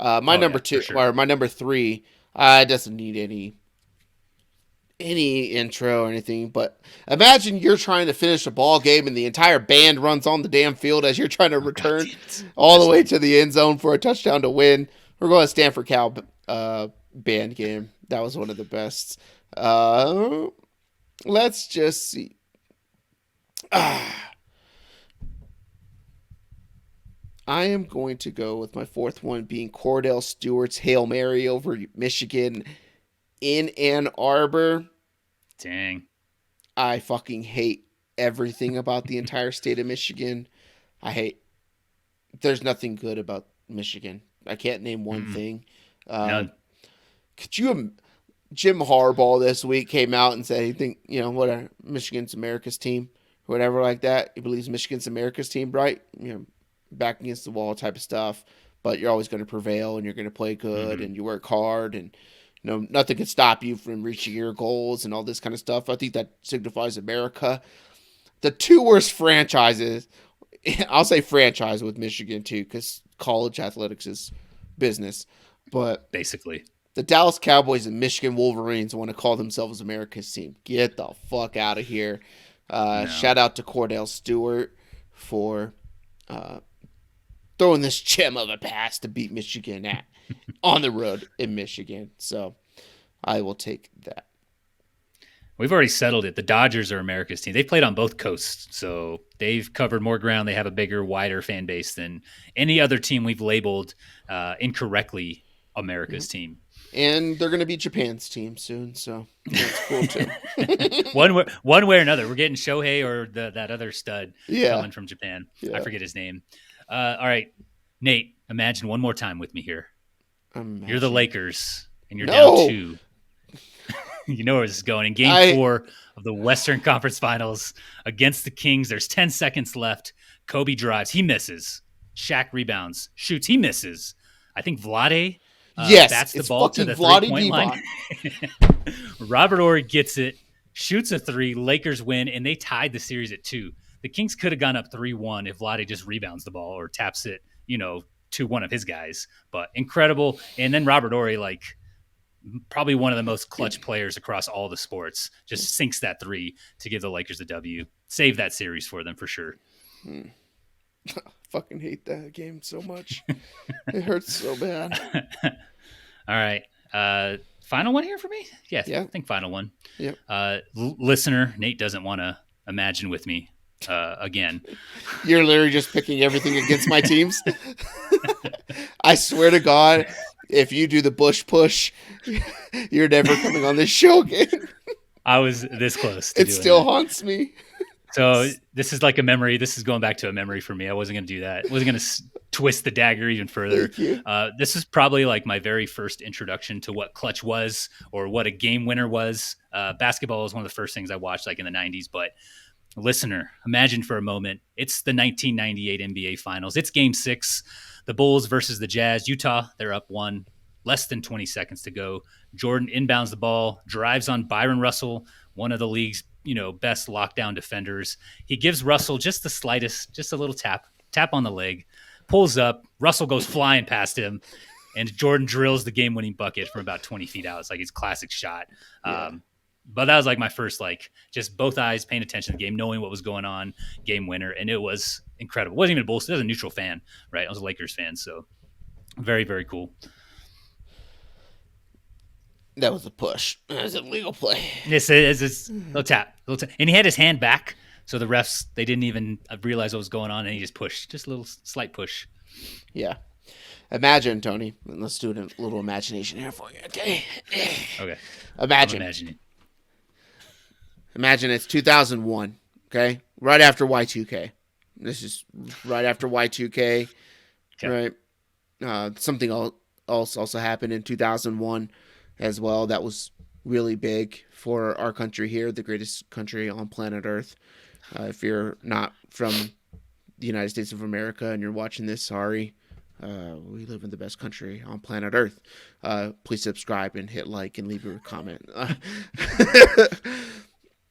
My number 2, sure. or my number 3, doesn't need any intro or anything, but imagine you're trying to finish a ball game and the entire band runs on the damn field as you're trying to return all the way to the end zone for a touchdown to win. We're going to Stanford Cal band game. That was one of the best. Let's just see. I am going to go with my 4th one being Cordell Stewart's Hail Mary over Michigan in Ann Arbor. Dang. I fucking hate everything about the entire state of Michigan. There's nothing good about Michigan. I can't name one thing. None. Could you, Jim Harbaugh this week came out and said he think, Michigan's America's team, or whatever like that. He believes Michigan's America's team, right? Back against the wall type of stuff, but you're always going to prevail and you're going to play good and you work hard and nothing can stop you from reaching your goals and all this kind of stuff. I think that signifies America. The 2 worst franchises, I'll say franchise with Michigan too, because college athletics is business, but basically the Dallas Cowboys and Michigan Wolverines want to call themselves America's team. Get the fuck out of here. No. Shout out to Cordell Stewart for throwing this gem of a pass to beat Michigan on the road in Michigan. So I will take that. We've already settled it. The Dodgers are America's team. They've played on both coasts, so they've covered more ground. They have a bigger, wider fan base than any other team we've labeled incorrectly America's team. And they're going to be Japan's team soon, so that's cool too. one way or another, we're getting Shohei or that other stud coming from Japan. Yeah. I forget his name. All right, Nate, imagine one more time with me here. You're the Lakers, and you're down 2. You know where this is going. In game 4 of the Western Conference Finals against the Kings, there's 10 seconds left. Kobe drives. He misses. Shaq rebounds. Shoots. He misses. I think Vlade bats the ball to the three-point line. Robert Horry gets it, shoots a 3. Lakers win, and they tied the series at 2. The Kings could have gone up 3-1 if Vlade just rebounds the ball or taps it, to one of his guys. But incredible. And then Robert Horry, probably one of the most clutch players across all the sports, just sinks that 3 to give the Lakers the W. Save that series for them for sure. I fucking hate that game so much. It hurts so bad. All right. Final one here for me? Yeah. I think final one. Yep. Listener, Nate doesn't want to imagine with me again. You're literally just picking everything against my teams. I swear to God, if you do the Bush push, you're never coming on this show again. I was this close. It still haunts me. So this is like a memory. This is going back to a memory for me. I wasn't going to do that. I wasn't going to twist the dagger even further. This is probably like my very first introduction to what clutch was or what a game winner was. Basketball was one of the first things I watched in the 90s. But listener, imagine for a moment, it's the 1998 NBA Finals. It's game 6. The Bulls versus the Jazz. Utah, they're up 1. Less than 20 seconds to go. Jordan inbounds the ball, drives on Byron Russell, one of the league's best lockdown defenders. He gives Russell just the slightest, just a little tap on the leg, pulls up. Russell goes flying past him, and Jordan drills the game-winning bucket from about 20 feet out. It's like his classic shot. Yeah. But that was like my first, just both eyes paying attention to the game, knowing what was going on, game winner, and it was incredible. It wasn't even a Bulls. I was a neutral fan, right? I was a Lakers fan, so very, very cool. That was a push. That was a legal play. It's a little tap. And he had his hand back, so the refs, they didn't even realize what was going on, and he just pushed. Just a little slight push. Yeah. Imagine, Tony. Let's do a little imagination here for you, okay? Okay. Imagine it's 2001, okay? Right after Y2K. This is right after Y2K, okay. Right? Something else also happened in 2001 as well. That was really big for our country here, the greatest country on planet Earth. If you're not from the United States of America and you're watching this, sorry. We live in the best country on planet Earth. Please subscribe and hit like and leave a comment.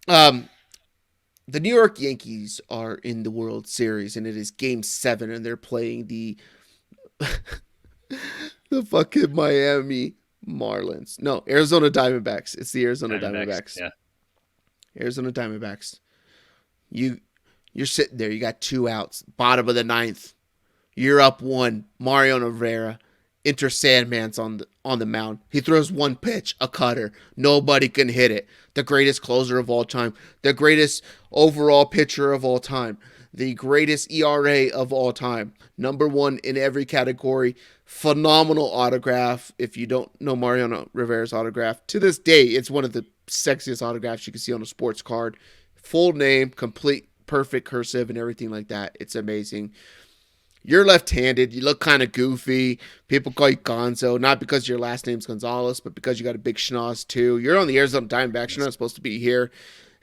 The New York Yankees are in the World Series, and it is Game 7, and they're playing the fucking Miami Marlins. No, Arizona Diamondbacks. It's the Arizona Diamondbacks. Yeah. Arizona Diamondbacks. You're sitting there. You got 2 outs. Bottom of the 9th. You're up 1. Mariano Rivera. Enter Sandman's on the mound. He throws 1 pitch, a cutter. Nobody can hit it. The greatest closer of all time. The greatest overall pitcher of all time. The greatest ERA of all time. Number 1 in every category. Phenomenal autograph. If you don't know Mariano Rivera's autograph, to this day, it's one of the sexiest autographs you can see on a sports card. Full name, complete, perfect cursive, and everything like that. It's amazing. You're left-handed. You look kind of goofy. People call you Gonzo, not because your last name's Gonzalez, but because you got a big schnoz too. You're on the Arizona Diamondbacks. You're not supposed to be here.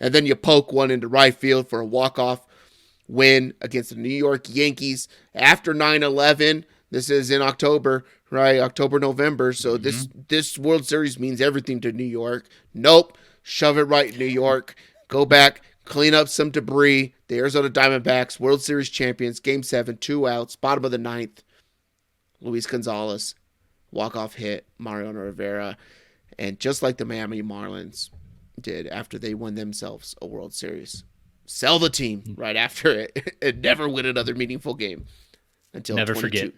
And then you poke one into right field for a walk-off win against the New York Yankees after 9/11. This is in October, right? October, November. So this World Series means everything to New York. Nope. Shove it right in New York. Go back. Clean up some debris. The Arizona Diamondbacks, World Series champions, Game 7, 2 outs, bottom of the 9th. Luis Gonzalez, walk-off hit, Mariano Rivera. And just like the Miami Marlins did after they won themselves a World Series, sell the team right after it and never win another meaningful game. Until never forget.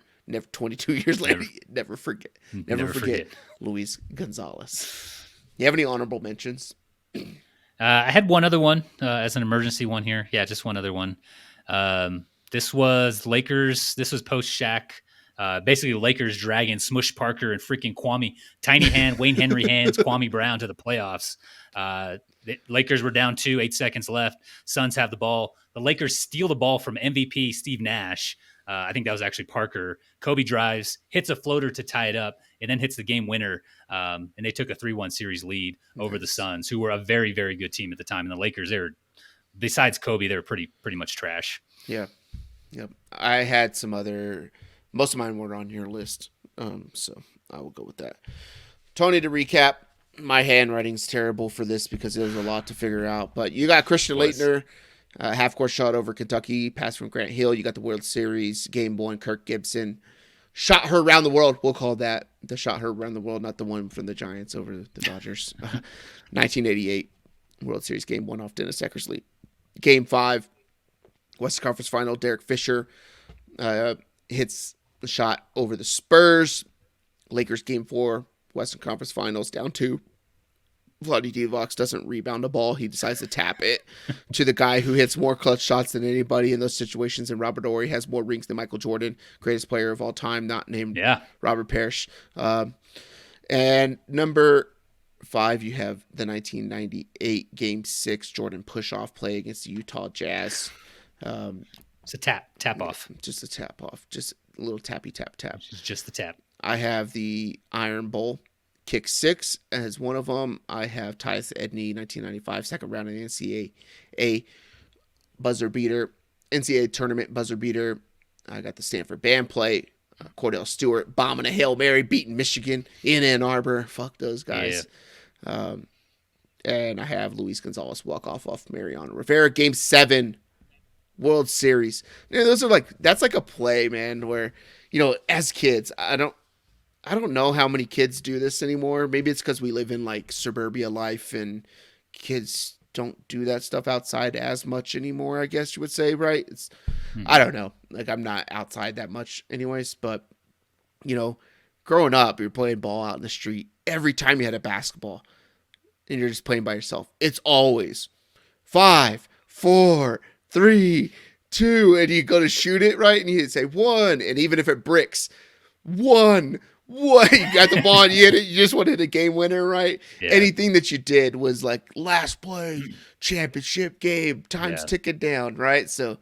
22 years later, never forget. Never forget Luis Gonzalez. You have any honorable mentions? I had one other one as an emergency one here. Yeah, just one other one. This was Lakers. This was post Shaq. Basically, Lakers dragging Smush Parker and freaking Tiny Hand, Wayne Henry hands, Kwame Brown to the playoffs. The Lakers were down 8 seconds left. Suns have the ball. The Lakers steal the ball from MVP Steve Nash. I think that was actually Parker. Kobe drives, hits a floater to tie it up, and then hits the game winner. And they took a 3-1 series lead over the Suns, who were a very, very good team at the time. And the Lakers, besides Kobe, they were pretty much trash. Yeah. Yep. I had some other. Most of mine were on your list, so I will go with that. Tony, to recap, my handwriting's terrible for this because there's a lot to figure out. But you got Christian Laettner, half-court shot over Kentucky, pass from Grant Hill. You got the World Series, Game 1, Kirk Gibson. Shot her around the world. We'll call that the shot her around the world, not the one from the Giants over the Dodgers. 1988 World Series, Game 1 off Dennis Eckersley. Game 5, Western Conference Final, Derek Fisher hits the shot over the Spurs. Lakers Game 4, Western Conference Finals, down 2. Vlade Divac doesn't rebound the ball. He decides to tap it to the guy who hits more clutch shots than anybody in those situations. And Robert Horry has more rings than Michael Jordan, greatest player of all time, not named Robert Parrish. And number 5, you have the 1998 Game 6 Jordan push-off play against the Utah Jazz. It's a tap off. Just a tap off. Just a little tappy tap. Just the tap. I have the Iron Bowl. Kick 6 as one of them. I have Tyus Edney, 1995, second round in the NCAA buzzer beater. NCAA tournament buzzer beater. I got the Stanford band play. Cordell Stewart bombing a Hail Mary, beating Michigan in Ann Arbor. Fuck those guys. Yeah. And I have Luis Gonzalez walk off Mariano Rivera. Game 7, World Series. You know, those are that's like a play, man, where, as kids, I don't know how many kids do this anymore. Maybe it's because we live in suburbia life and kids don't do that stuff outside as much anymore, I guess you would say, right? I don't know. I'm not outside that much anyways, but growing up, you're playing ball out in the street. Every time you had a basketball and you're just playing by yourself, it's always 5, 4, 3, 2, and you go to shoot it, right? And you say 1, and even if it bricks, 1. What? You got the ball and you hit it. You just wanted a game winner, right? Yeah. Anything that you did was last play, championship game, time's ticking down, right? So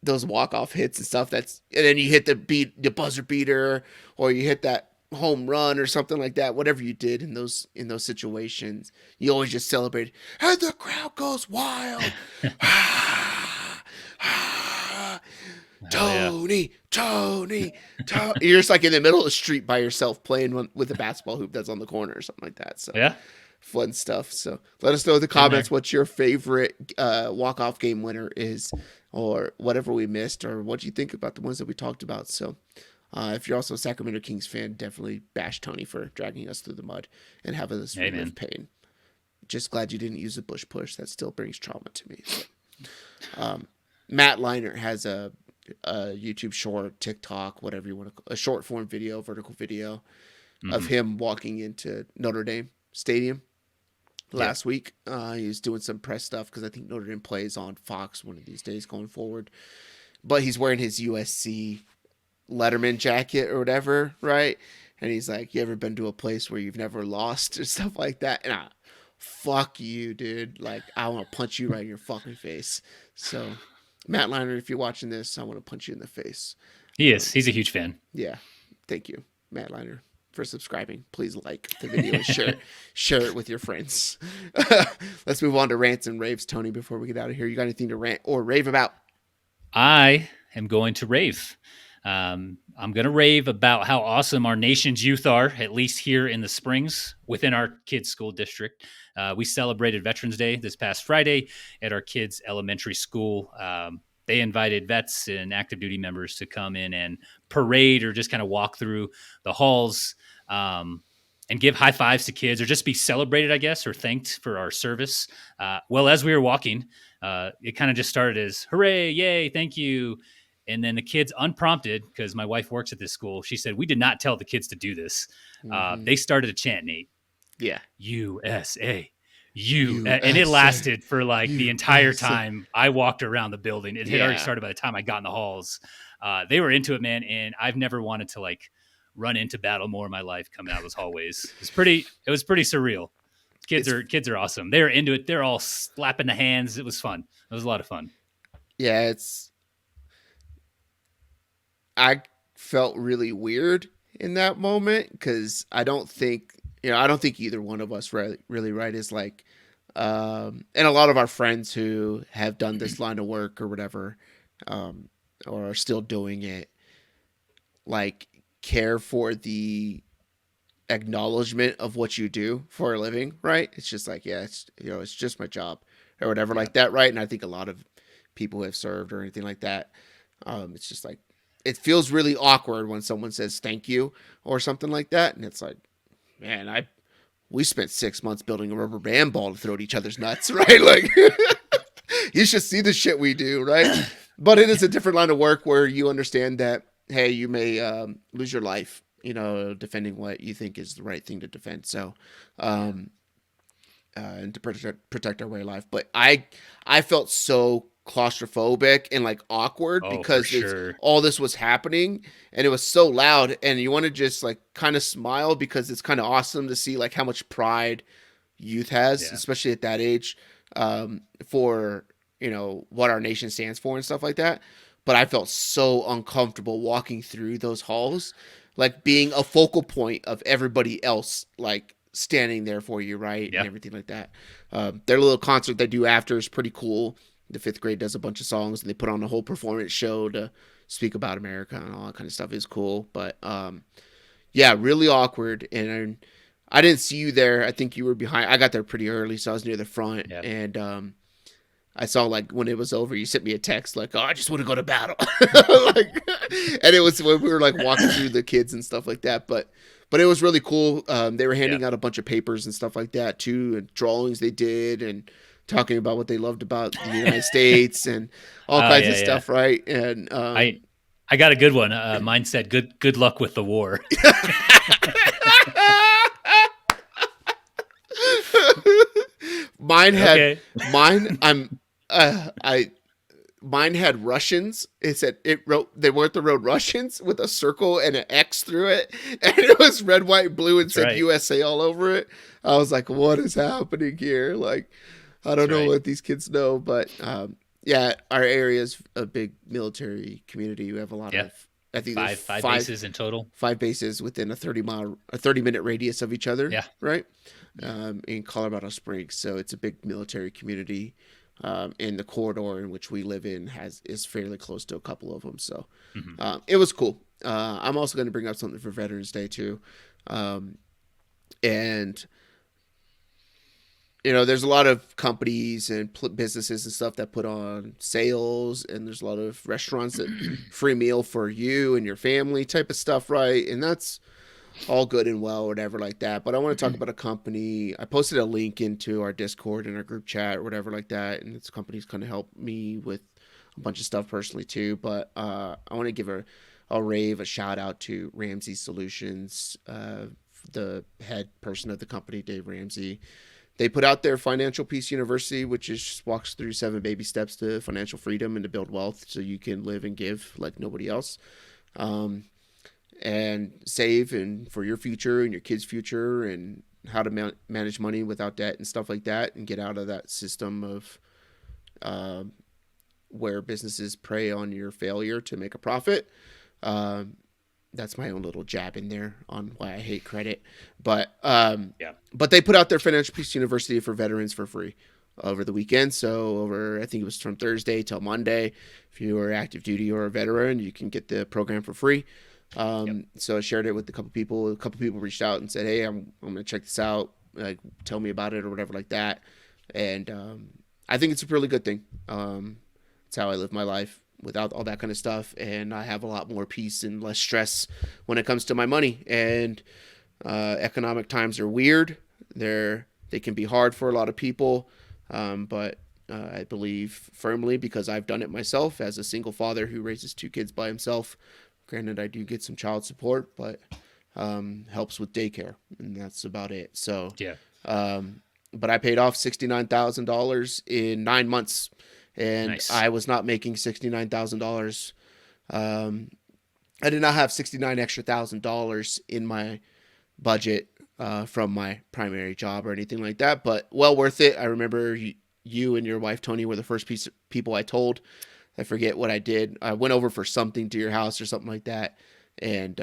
those walk-off hits and stuff, and then you hit the buzzer beater, or you hit that home run or something like that. Whatever you did in those situations, you always just celebrated. And the crowd goes wild. Tony. You're just in the middle of the street by yourself playing with a basketball hoop that's on the corner or something like that. So fun stuff. So let us know in the comments what your favorite walk-off game winner is, or whatever we missed, or what you think about the ones that we talked about. So if you're also a Sacramento Kings fan, definitely bash Tony for dragging us through the mud and having this relief pain. Just glad you didn't use a bush push. That still brings trauma to me. So, Matt Leinart has a YouTube short, TikTok, whatever you want to call a short form video, vertical video of him walking into Notre Dame Stadium last week. He was doing some press stuff because I think Notre Dame plays on Fox one of these days going forward. But he's wearing his USC Letterman jacket or whatever, right? And he's like, "You ever been to a place where you've never lost?" or stuff like that. And fuck you, dude. I want to punch you right in your fucking face. So Matt Leinart, if you're watching this, I want to punch you in the face. He is. He's a huge fan. Yeah. Thank you, Matt Leinart, for subscribing. Please like the video and share it with your friends. Let's move on to rants and raves, Tony, before we get out of here. You got anything to rant or rave about? I am going to rave. I'm going to rave about how awesome our nation's youth are, at least here in the Springs, within our kids' school district. We celebrated Veterans Day this past Friday at our kids' elementary school. They invited vets and active duty members to come in and parade or just kind of walk through the halls and give high fives to kids, or just be celebrated, I guess, or thanked for our service. Well, as we were walking, it kind of just started as hooray, yay, thank you. And then the kids, unprompted, because my wife works at this school, she said, "We did not tell the kids to do this." They started to chant, Nate. Yeah. USA, And it USA, lasted for like the entire USA. time I walked around the building. It had already Yeah, started by the time I got in the halls. They were into it, man, and I've never wanted to like run into battle more in my life coming out of those hallways. It was pretty surreal. it's Kids are awesome. They're into it. They're all slapping the hands. It was fun. It was a lot of fun. yeah, I felt really weird in that moment because I don't think either one of us really right is like, and a lot of our friends who have done this line of work or whatever, um, or are still doing it, like care for the acknowledgement of what you do for a living, right? It's just like, yeah, it's just my job or whatever Yeah. like that, right? And I think a lot of people who have served or anything like that, it's just like it feels really awkward when someone says thank you or something like that, and it's like, man, I we spent 6 months building a rubber band ball to throw at each other's nuts, right? Like, you should see the shit we do, right? But it is a different line of work where you understand that, hey, you may lose your life, defending what you think is the right thing to defend. So, um, and to protect our way of life. But I felt so claustrophobic and like awkward Oh, for because sure. all this was happening and it was so loud, and you want to just like kind of smile because it's kind of awesome to see like how much pride youth has, Yeah. especially at that age, for what our nation stands for and stuff like that. But I felt so uncomfortable walking through those halls, like being a focal point of everybody else, like standing there for you, right, and Yeah. everything like that. Their little concert they do after is pretty cool. The fifth grade does a bunch of songs, and they put on a whole performance show to speak about America and all that kind of stuff. Is cool, but yeah, really awkward. And I didn't see you there. I think you were behind. I got there pretty early, so I was near the front. Yeah. And I saw like when it was over, you sent me a text like, "Oh, I just want to go to battle." Like, and it was when we were like walking through the kids and stuff like that. But it was really cool. They were Yeah. handing out a bunch of papers and stuff like that too, and drawings they did, and talking about what they loved about the United States and all Oh, kinds yeah, of yeah. stuff, right? And I got a good one. Mine said, "Good luck with the war." mine had Okay. mine. I mine had Russians. They wrote the road Russians with a circle and an X through it, and it was red, white, blue, and That's said right. USA all over it. I was like, what is happening here? Like, I don't That's know right. what these kids know, but yeah, our area is a big military community. We have a lot Yeah. of. I think there's Five bases in total. five bases within a 30-minute radius of each other, Yeah. right? In Colorado Springs. So it's a big military community. And the corridor in which we live in is fairly close to a couple of them. So Hmm. it was cool. I'm also going to bring up something for Veterans Day too. And there's a lot of companies and businesses and stuff that put on sales, and there's a lot of restaurants that free meal for you and your family type of stuff, right? And that's all good and well, whatever like that. But I want to talk about a company. I posted a link into our Discord and our group chat or whatever like that, and this company's kind of helped me with a bunch of stuff personally too. But I want to give a shout out to Ramsey Solutions, the head person of the company, Dave Ramsey. They put out their Financial Peace University, which is walks through 7 baby steps to financial freedom and to build wealth so you can live and give like nobody else. And save and for your future and your kids' future, and how to manage money without debt and stuff like that, and get out of that system of where businesses prey on your failure to make a profit. That's my own little jab in there on why I hate credit. But Yeah. but they put out their Financial Peace University for veterans for free over the weekend. So I think it was from Thursday till Monday. If you are active duty or a veteran, you can get the program for free. So I shared it with a couple people. A couple people reached out and said, "Hey, I'm going to check this out. Like, tell me about it or whatever like that." And I think it's a really good thing. It's how I live my life without all that kind of stuff, and I have a lot more peace and less stress when it comes to my money. And economic times are weird. They can be hard for a lot of people, but I believe firmly, because I've done it myself as a single father who raises 2 kids by himself. Granted, I do get some child support, but helps with daycare, and that's about it. So Yeah. but I paid off $69,000 in 9 months, and Nice. I was not making $69,000. Um, I did not have 69 extra $1,000 in my budget from my primary job or anything like that, but well worth it. I remember you and your wife Tony were the first people I told. I forget what I did. I went over for something to your house or something like that, and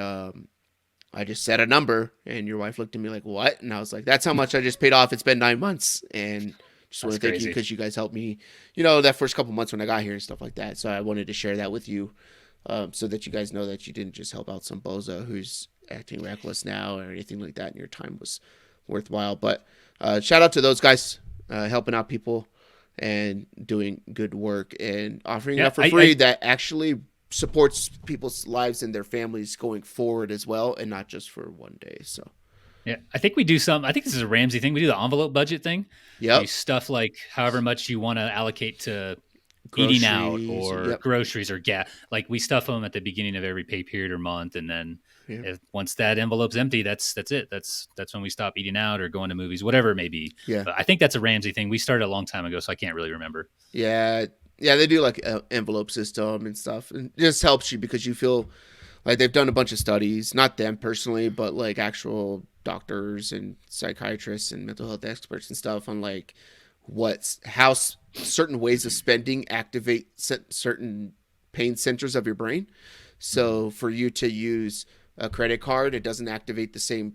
I just said a number, and your wife looked at me like, "What?" And I was like, "That's how much I just paid off. It's been 9 months." And just want That's to thank you crazy. because you guys helped me, you know, that first couple months when I got here and stuff like that. So I wanted to share that with you, so that you guys know that you didn't just help out some bozo who's acting reckless now or anything like that, and your time was worthwhile. But shout out to those guys helping out people and doing good work and offering it Yeah, up for free that actually supports people's lives and their families going forward as well, and not just for one day. So yeah, I think we do some. I think this is a Ramsey thing. We do the envelope budget thing. You yep, stuff like however much you want to allocate to eating out groceries, or yep, groceries or gas. Like we stuff them at the beginning of every pay period or month, and then yeah, once that envelope's empty, that's it. That's when we stop eating out or going to movies, whatever it may be. yeah, But I think that's a Ramsey thing. We started a long time ago, so I can't really remember. yeah, yeah. They do like a envelope system and stuff, and it just helps you because you feel like they've done a bunch of studies, not them personally, but like actual doctors and psychiatrists and mental health experts and stuff on like how certain ways of spending activate certain pain centers of your brain. Mhm. So for you to use a credit card, it doesn't activate the same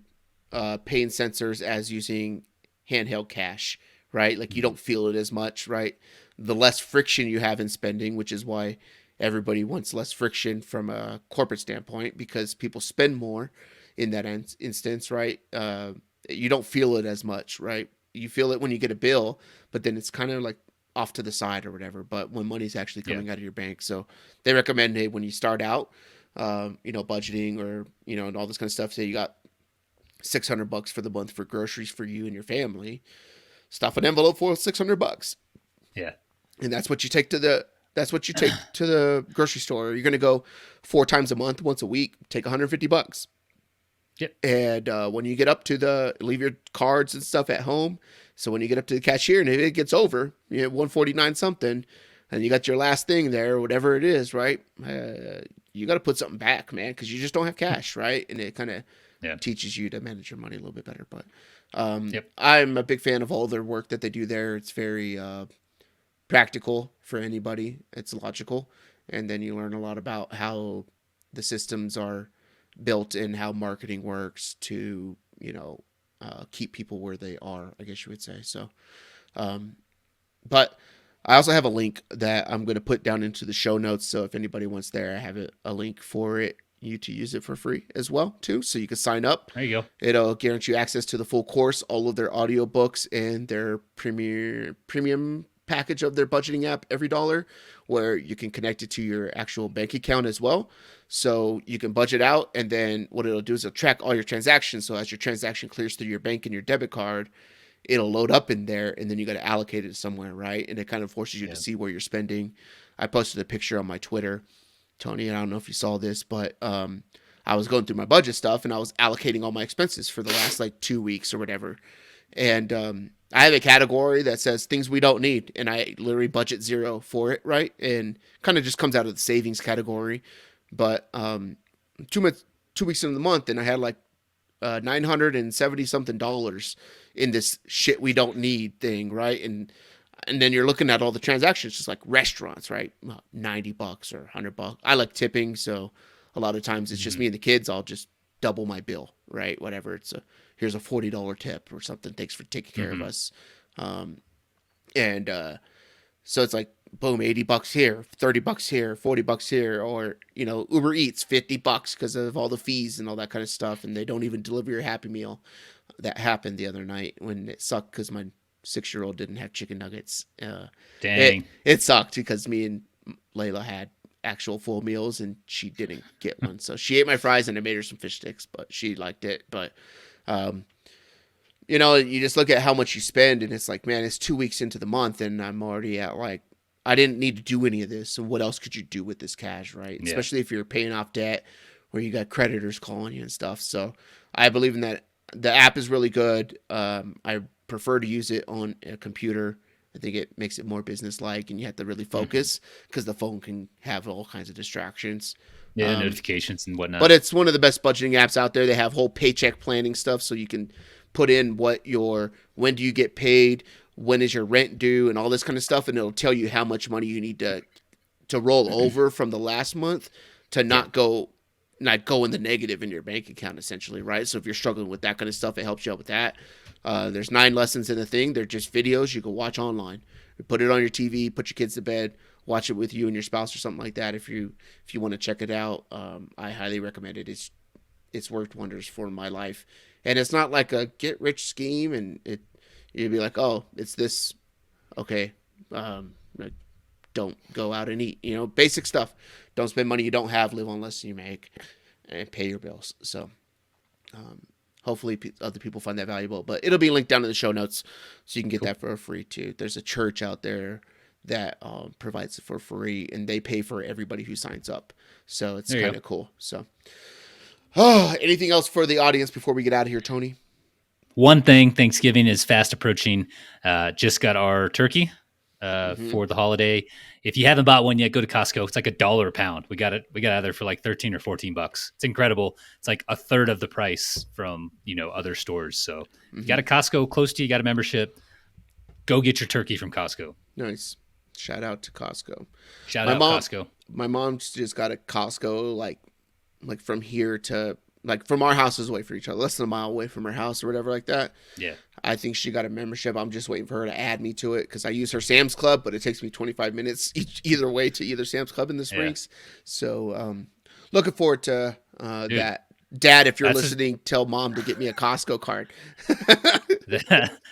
pain sensors as using handheld cash, right? Like you Mhm. don't feel it as much, right? The less friction you have in spending, which is why everybody wants less friction from a corporate standpoint because people spend more in that instance, right? You don't feel it as much, right? You feel it when you get a bill, but then it's kind of like off to the side or whatever. But when money's actually Yeah. coming out of your bank, so they recommend, hey, when you start out, budgeting or and all this kind of stuff. Say you got $600 for the month for groceries for you and your family. Stuff an envelope for $600, Yeah. and that's what you take to the grocery store. You're gonna go 4 times a month, once a week. Take $150. Yep. And when you get up to leave your cards and stuff at home. So when you get up to the cashier and if it gets over, you have 149 something, and you got your last thing there, or whatever it is, right? You got to put something back, man, because you just don't have cash, right? And it kind of Yeah. teaches you to manage your money a little bit better. But Yep. I'm a big fan of all their work that they do there. It's very practical for anybody. It's logical, and then you learn a lot about how the systems are built and how marketing works to keep people where they are, I guess you would say. So, um, but I also have a link that I'm going to put down into the show notes. So if anybody wants there, I have a link for it. You to use it for free as well too, so you can sign up. There you go. It'll guarantee you access to the full course, all of their audiobooks, and their premium package of their budgeting app, Every Dollar, where you can connect it to your actual bank account as well. So you can budget out, and then what it'll do is it'll track all your transactions. So as your transaction clears through your bank and your debit card, it'll load up in there, and then you got to allocate it somewhere, right? And it kind of forces you to Yeah. see where you're spending. I posted a picture on my Twitter, Tony, and I don't know if you saw this, but I was going through my budget stuff and I was allocating all my expenses for the last like 2 weeks or whatever. And I have a category that says things we don't need, and I literally budget zero for it, right? And kind of just comes out of the savings category. But 2 weeks into the month, and I had like 970 something dollars in this shit we don't need thing, right? And then you're looking at all the transactions, just like restaurants, right? $90 or $100. I like tipping, so a lot of times it's just Mhm. me and the kids. I'll just double my bill, right? Whatever. Here's a $40 tip or something. Thanks for taking care of Mhm. us. Um, and so it's like boom, $80 here, $30 here, $40 here, or Uber Eats $50 because of all the fees and all that kind of stuff, and they don't even deliver your Happy Meal. That happened the other night when it sucked because my 6-year-old didn't have chicken nuggets. It Dang. it sucked because me and Layla had actual full meals and she didn't get one. So she ate my fries and I made her some fish sticks, but she liked it. But um, you just look at how much you spend and it's like, man, it's 2 weeks into the month and I'm already at like, I didn't need to do any of this. So what else could you do with this cash, right? Yeah. Especially if you're paying off debt where you got creditors calling you and stuff. So I believe in that. The app is really good. I prefer to use it on a computer. I think it makes it more business-like, and you have to really focus because the phone can have all kinds of distractions. Yeah, notifications and whatnot. But it's one of the best budgeting apps out there. They have whole paycheck planning stuff, so you can put in when do you get paid, when is your rent due, and all this kind of stuff, and it'll tell you how much money you need to roll over from the last month to not go in the negative in your bank account, essentially, right? So if you're struggling with that kind of stuff, it helps you out with that. There's 9 lessons in the thing. They're just videos you can watch online. You put it on your TV, put your kids to bed, watch it with you and your spouse or something like that. If you want to check it out, I highly recommend it. It's worked wonders for my life, and it's not like a get rich scheme. And you'd be like, oh, it's this, okay. Don't go out and eat. Basic stuff. Don't spend money you don't have. Live on less than you make, and pay your bills. So. Hopefully other people find that valuable, but it'll be linked down in the show notes so you can get that for free too. There's a church out there that provides it for free, and they pay for everybody who signs up. So it's kind of cool. So, anything else for the audience before we get out of here, Tony? One thing, Thanksgiving is fast approaching. Just got our turkey for the holiday. If you haven't bought one yet, go to Costco. It's like $1 a pound. We got out of there for like 13 or 14 bucks. It's incredible. It's like a third of the price from, other stores. So if you got a Costco close to you, got a membership, go get your turkey from Costco. Nice. Shout out to Costco. Costco. My mom just got a Costco like from here to from our houses away from each other, less than a mile away from her house or whatever like that. Yeah. I think she got a membership. I'm just waiting for her to add me to it because I use her Sam's Club, but it takes me 25 minutes either way to either Sam's Club in the Springs. Yeah. So looking forward to that. Dad, if you're listening, tell Mom to get me a Costco card.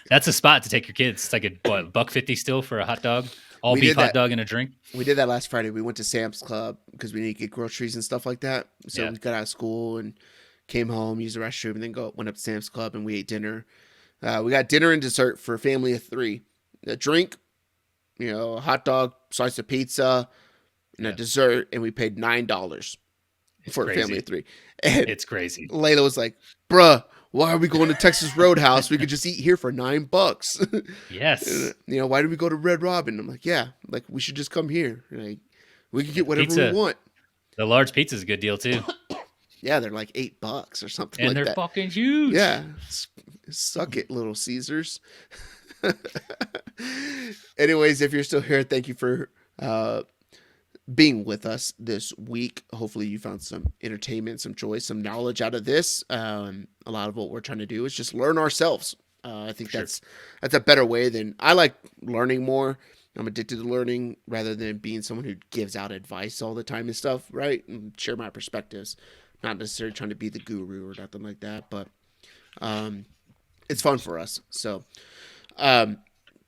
That's a spot to take your kids. It's like $1.50 still for a hot dog. All beef hot dog and a drink. We did that last Friday. We went to Sam's Club because we need to get groceries and stuff like that. So we got out of school and came home, used the restroom, and then went up to Sam's Club and we ate dinner. We got dinner and dessert for a family of 3. A drink, a hot dog, slice of pizza, and a dessert, and we paid $9 for a family of 3. And it's crazy. Layla was like, bruh, why are we going to Texas Roadhouse? We could just eat here for $9. Yes. Why do we go to Red Robin? I'm like, yeah, we should just come here. We can get whatever we want. The large pizza is a good deal too. Yeah, they're like $8 or something and like that. And they're fucking huge. Yeah. Suck it, Little Caesars. Anyways, if you're still here, thank you for being with us this week. Hopefully you found some entertainment, some joy, some knowledge out of this. A lot of what we're trying to do is just learn ourselves. I think that's a better way than I like learning more. I'm addicted to learning rather than being someone who gives out advice all the time and stuff, right? And share my perspectives. Not necessarily trying to be the guru or nothing like that, but it's fun for us. So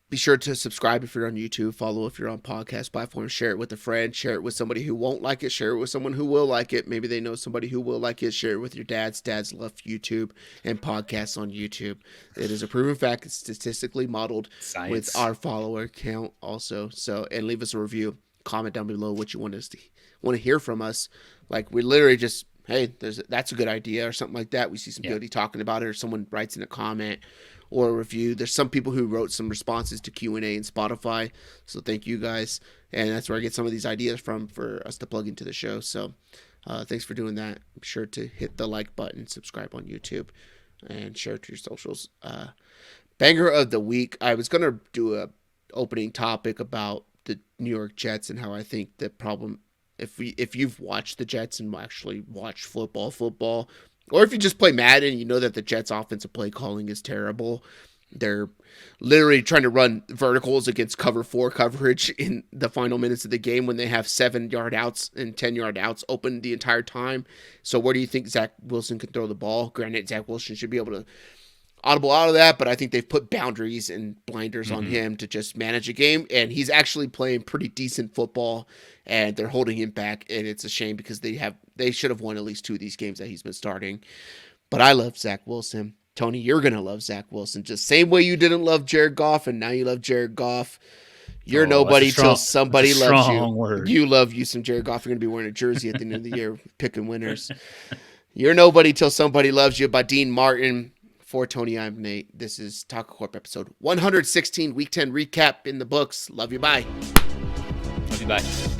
be sure to subscribe if you're on YouTube, follow if you're on podcast platforms, share it with a friend, share it with somebody who won't like it, share it with someone who will like it. Maybe they know somebody who will like it. Share it with your dads. Dads love YouTube and podcasts on YouTube. It is a proven fact. It's statistically modeled with our follower count also. So, and leave us a review. Comment down below what you want to hear from us. We literally just, hey, that's a good idea or something like that. We see somebody talking about it, or someone writes in a comment or a review. There's some people who wrote some responses to Q&A in Spotify, so thank you guys. And that's where I get some of these ideas from for us to plug into the show. So thanks for doing that. Be sure to hit the like button, subscribe on YouTube, and share it to your socials. Banger of the week. I was going to do a opening topic about the New York Jets and how I think the problem, if you've watched the Jets and actually watched football, or if you just play Madden, you know that the Jets' offensive play calling is terrible. They're literally trying to run verticals against cover 4 coverage in the final minutes of the game when they have 7-yard outs and 10-yard outs open the entire time. So where do you think Zach Wilson can throw the ball? Granted, Zach Wilson should be able to audible out of that, but I think they've put boundaries and blinders on him to just manage a game, and he's actually playing pretty decent football, and they're holding him back, and it's a shame because they should have won at least 2 of these games that he's been starting. But I love Zach Wilson. Tony, you're going to love Zach Wilson. Just same way you didn't love Jared Goff, and now you love Jared Goff. You're nobody till somebody loves you. Word. You love you some Jared Goff. You're going to be wearing a jersey at the end of the year, picking winners. You're nobody till somebody loves you by Dean Martin. For Tony, I'm Nate. This is TacoCorp episode 116, Week 10 recap in the books. Love you. Bye. Love you. Bye.